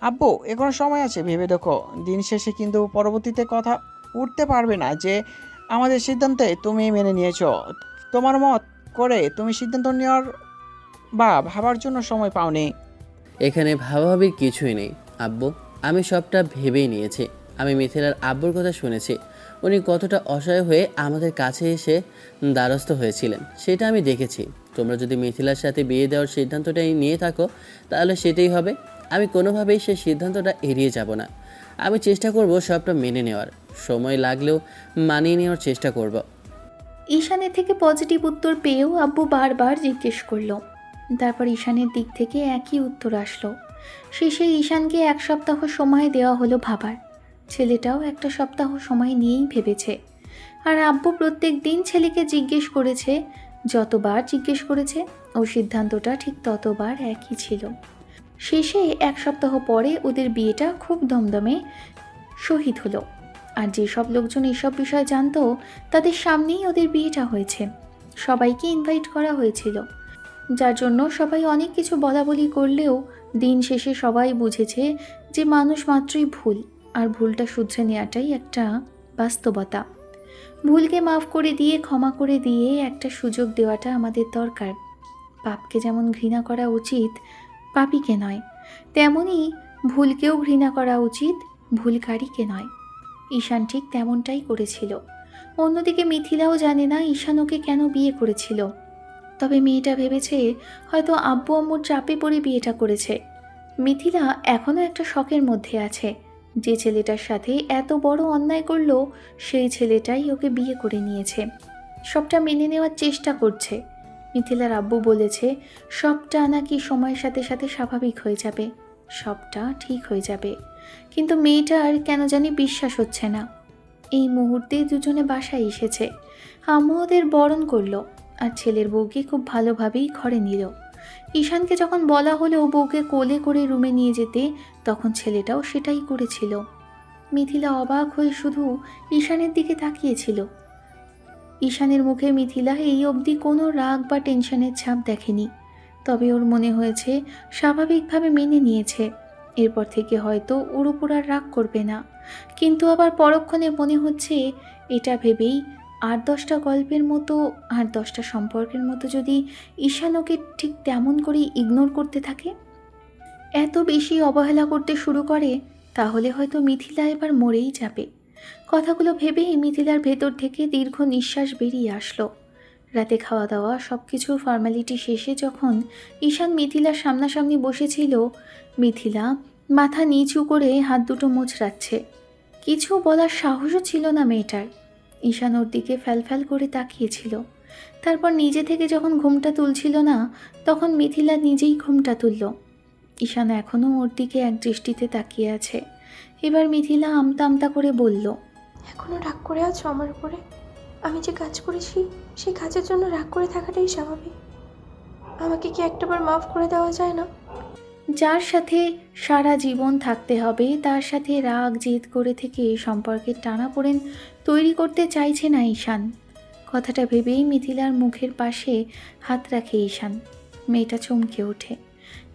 আব্বু, এখনো সময় আছে, ভেবে দেখো। দিন শেষে কিন্তু পরবর্তীতে কথা উঠতে পারবে না যে আমাদের সিদ্ধান্তে তুমি মেনে নিয়েছো। তোমার মত করে তুমি সিদ্ধান্ত নেওয়ার বা ভাবার জন্য সময় পাওনি। এখানে ভাবাভাবির কিছুই নেই আব্বু, আমি সবটা ভেবেই নিয়েছি। আমি মিথিলার আব্বুর কথা শুনেছি, উনি কতটা অসহায় হয়ে আমাদের কাছে এসে দ্বারস্থ হয়েছিলেন সেটা আমি দেখেছি। তোমরা যদি মিথিলার সাথে বিয়ে দেওয়ার সিদ্ধান্তটাই নিয়ে থাকো তাহলে সেটাই হবে। আমি কোনোভাবেই সেই সিদ্ধান্তটা এড়িয়ে যাব না। আমি চেষ্টা করব সবটা মেনে নেওয়ার, সময় লাগলেও মানিয়ে নেওয়ার চেষ্টা করব। ঈশানের থেকে পজিটিভ উত্তর পেয়েও আব্বু বারবার জিজ্ঞেস করলো। তারপর ঈশানের দিক থেকে একই উত্তর আসলো। শেষে ঈশানকে 1 সপ্তাহ সময় দেওয়া হলো ভাবার। ছেলেটাও 1টা সপ্তাহ সময় নিয়েই ভেবেছে। আর আব্বু প্রত্যেক দিন ছেলেকে জিজ্ঞেস করেছে, যতবার জিজ্ঞেস করেছে ও সিদ্ধান্তটা ঠিক ততবার একই ছিল। শেষে 1 সপ্তাহ পরে ওদের বিয়েটা খুব দমদমে শহীদ হলো। আর যেসব লোকজন এসব বিষয় জানতো তাদের সামনেই ওদের বিয়েটা হয়েছে। সবাইকে ইনভাইট করা হয়েছিল, যার জন্য সবাই অনেক কিছু বলাবলি করলেও দিন শেষে সবাই বুঝেছে যে মানুষ মাত্রই ভুল, আর ভুলটা শুধরে নেওয়াটাই একটা বাস্তবতা। ভুলকে মাফ করে দিয়ে ক্ষমা করে দিয়ে একটা সুযোগ দেওয়াটা আমাদের দরকার। পাপকে যেমন ঘৃণা করা উচিত পাপীকে নয়, তেমনই ভুলকেও ঘৃণা করা উচিত ভুলকারীকে নয়। ঈশান ঠিক তেমনটাই করেছিল। অন্যদিকে মিথিলাও জানে না ঈশান ওকে কেন বিয়ে করেছিল। তবে মেয়েটা ভেবেছে হয়তো আব্বু আম্মুর চাপে পড়ে বিয়েটা করেছে। মিথিলা এখনও একটা শখের মধ্যে আছে, যে ছেলেটার সাথে এত বড় অন্যায় করলো সেই ছেলেটাই ওকে বিয়ে করে নিয়েছে। সবটা মেনে নেওয়ার চেষ্টা করছে। মিথিলার আব্বু বলেছে সবটা নাকি সময়ের সাথে সাথে স্বাভাবিক হয়ে যাবে, সবটা ঠিক হয়ে যাবে। কিন্তু মেয়েটার কেন জানি বিশ্বাস হচ্ছে না। এই মুহূর্তে দুজনে বাসায় এসেছে। আম্মু ওদের বরণ করলো আর ছেলের বউকে খুব ভালোভাবেই ঘরে নিল। ঈশানকে যখন বলা হলো বউকে কোলে করে রুমে নিয়ে যেতে, তখন ছেলেটাও সেটাই করেছিল। মিথিলা অবাক হয়ে শুধু ঈশানের দিকে তাকিয়েছিল। ঈশানের মুখে মিথিলা এই অবধি কোনো রাগ বা টেনশনের ছাপ দেখেনি। তবে ওর মনে হয়েছে স্বাভাবিকভাবে মেনে নিয়েছে। এরপর থেকে হয়তো ওর উপর আর রাগ করবে না। কিন্তু আবার পরক্ষণে মনে হচ্ছে এটা ভেবেই 8-10টা গল্পের মতো, 8-10টা সম্পর্কের মতো যদি ঈশান ওকে ঠিক তেমন করেই ইগনোর করতে থাকে, এত বেশি অবহেলা করতে শুরু করে, তাহলে হয়তো মিথিলা এবার মরেই যাবে। কথাগুলো ভেবেই মিথিলার ভেতর থেকে দীর্ঘ নিঃশ্বাস বেরিয়ে আসলো। রাতে খাওয়া দাওয়া সব কিছুর ফর্মালিটি শেষে যখন ঈশান মিথিলার সামনাসামনি বসেছিল, মিথিলা মাথা নিচু করে হাত দুটো মোচড়াচ্ছে। কিছু বলার সাহসও ছিল না মেয়েটার। ঈশান ওর দিকে ফ্যালফ্যাল করে তাকিয়েছিল। তারপর নিজে থেকে যখন ঘুমটা তুলছিল না, তখন মিথিলা নিজেই ঘুমটা তুলল। ঈশান এখনও ওর দিকে এক দৃষ্টিতে তাকিয়ে আছে। এবার মিথিলা আমতা আমতা করে বলল, এখনও রাগ করে আছো আমার উপরে? আমি যে কাজ করেছি সেই কাজের জন্য রাগ করে থাকাটাই স্বাভাবিক। আমাকে কি একটাবার মাফ করে দেওয়া যায় না? যার সাথে সারা জীবন থাকতে হবে তার সাথে রাগ জেদ করে থেকে সম্পর্কের টানাপোড়েন তৈরি করতে চাইছে না ঈশান। কথাটা ভেবেই মিথিলার মুখের পাশে হাত রাখে ঈশান। মেয়েটা চমকে ওঠে।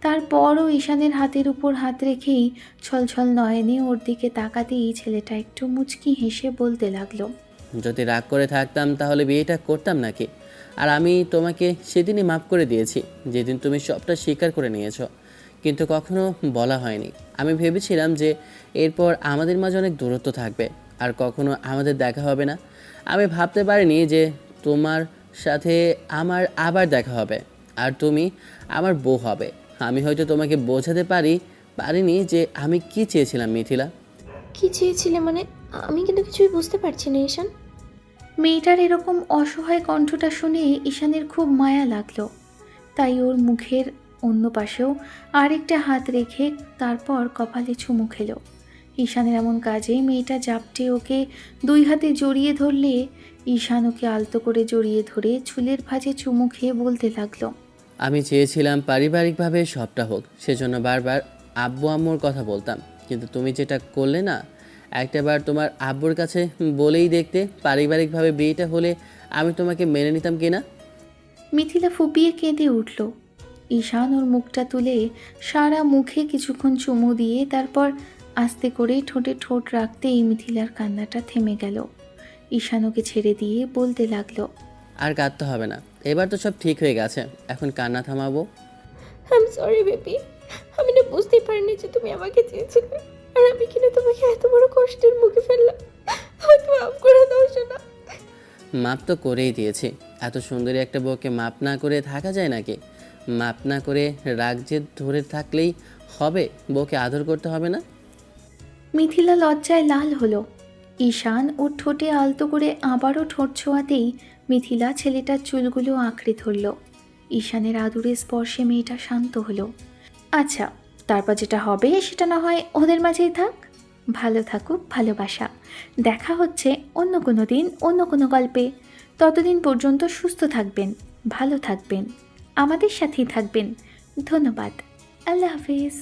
তারপরও ঈশানের হাতের উপর হাত রেখেই ছলছল নয়নে ওর দিকে তাকাতেই ছেলেটা একটু মুচকি হেসে বলতে লাগলো, যদি রাগ করে থাকতাম তাহলে বিয়েটা করতাম নাকি? আর আমি তোমাকে সেদিনই মাফ করে দিয়েছি, যেদিন তুমি সবটা স্বীকার করে নিয়েছো। কিন্তু কখনো বলা হয়নি। আমি ভেবেছিলাম যে এরপর আমাদের মাঝে অনেক দূরত্ব থাকবে আর কখনো আমাদের দেখা হবে না। আমি ভাবতে পারিনি যে তোমার সাথে আমার আবার দেখা হবে আর তুমি আমার বউ হবে। আমি হয়তো তোমাকে বোঝাতে পারিনি যে আমি কি চেয়েছিলাম মিথিলা। কি চেয়েছিলে মানে? আমি কিন্তু কিছুই বুঝতে পারছি না ঈশান। মেয়েটার এরকম অসহায় কণ্ঠটা শুনে ঈশানের খুব মায়া লাগলো। তাই ওর মুখের অন্য পাশেও আরেকটা হাত রেখে তারপর কপালে চুমু খেলো। ঈশানের এমন কাজে মেয়েটা জাপটে ওকে 2 হাতে জড়িয়ে ধরলে ঈশান ওকে আলতো করে জড়িয়ে ধরে চুলের ভাঁজে চুমু খেয়ে বলতে লাগলো, আমি চেয়েছিলাম পারিবারিকভাবে সবটা হোক, সেজন্য বারবার আব্বু আম্মুর কথা বলতাম। কিন্তু তুমি যেটা করলে না, একটাবার তোমার আব্বুর কাছে বলেই দেখতে পারিবারিকভাবে বিয়েটা হলে আমি তোমাকে মেনে নিতাম কিনা। মিথিলা ফুপিয়ে কেঁদে উঠল। ঈশান ওর মুখটা তুলে সারা মুখে কিছুক্ষণ চুমু দিয়ে তারপর আস্তে করে ঠোঁটে ঠোঁট রাখতেই মিথিলার কান্নাটা থেমে গেল। ঈশান ওকে ছেড়ে দিয়ে বলতে লাগলো, আর কাঁদতে হবে না, এবার তো সব ঠিক হয়ে গেছে, এখন কান্না থামাবো। আই এম সরি বেবি, আমি না বুঝতেই পারিনি যে তুমি আমাকে চেয়েছিলে, আর আমি কিনা তোমাকে এত বড় কষ্টের মুখে ফেললাম। হয়তো মাফ করে দাও শোনা। মাপ তো করেই দিয়েছি, এত সুন্দরী একটা বউকে মাপ না করে থাকা যায় নাকি? মাপ না করে রাগ জেদ ধরে থাকলেই হবে, বউকে আদর করতে হবে না? মিথিলা লজ্জায় লাল হলো। ঈশান ওর ঠোঁটে আলতো করে আবারও ঠোঁট ছোঁয়াতেই মিথিলা ছেলেটার চুলগুলো আঁকড়ে ধরল। ঈশানের আদুরে স্পর্শে মেয়েটা শান্ত হলো। আচ্ছা, তারপর যেটা হবে সেটা না হয় ওদের মাঝেই থাক। ভালো থাকুক ভালোবাসা। দেখা হচ্ছে অন্য কোনো দিন, অন্য কোনো গল্পে। ততদিন পর্যন্ত সুস্থ থাকবেন, ভালো থাকবেন, আমাদের সাথেই থাকবেন। ধন্যবাদ। আল্লাহ হাফিজ।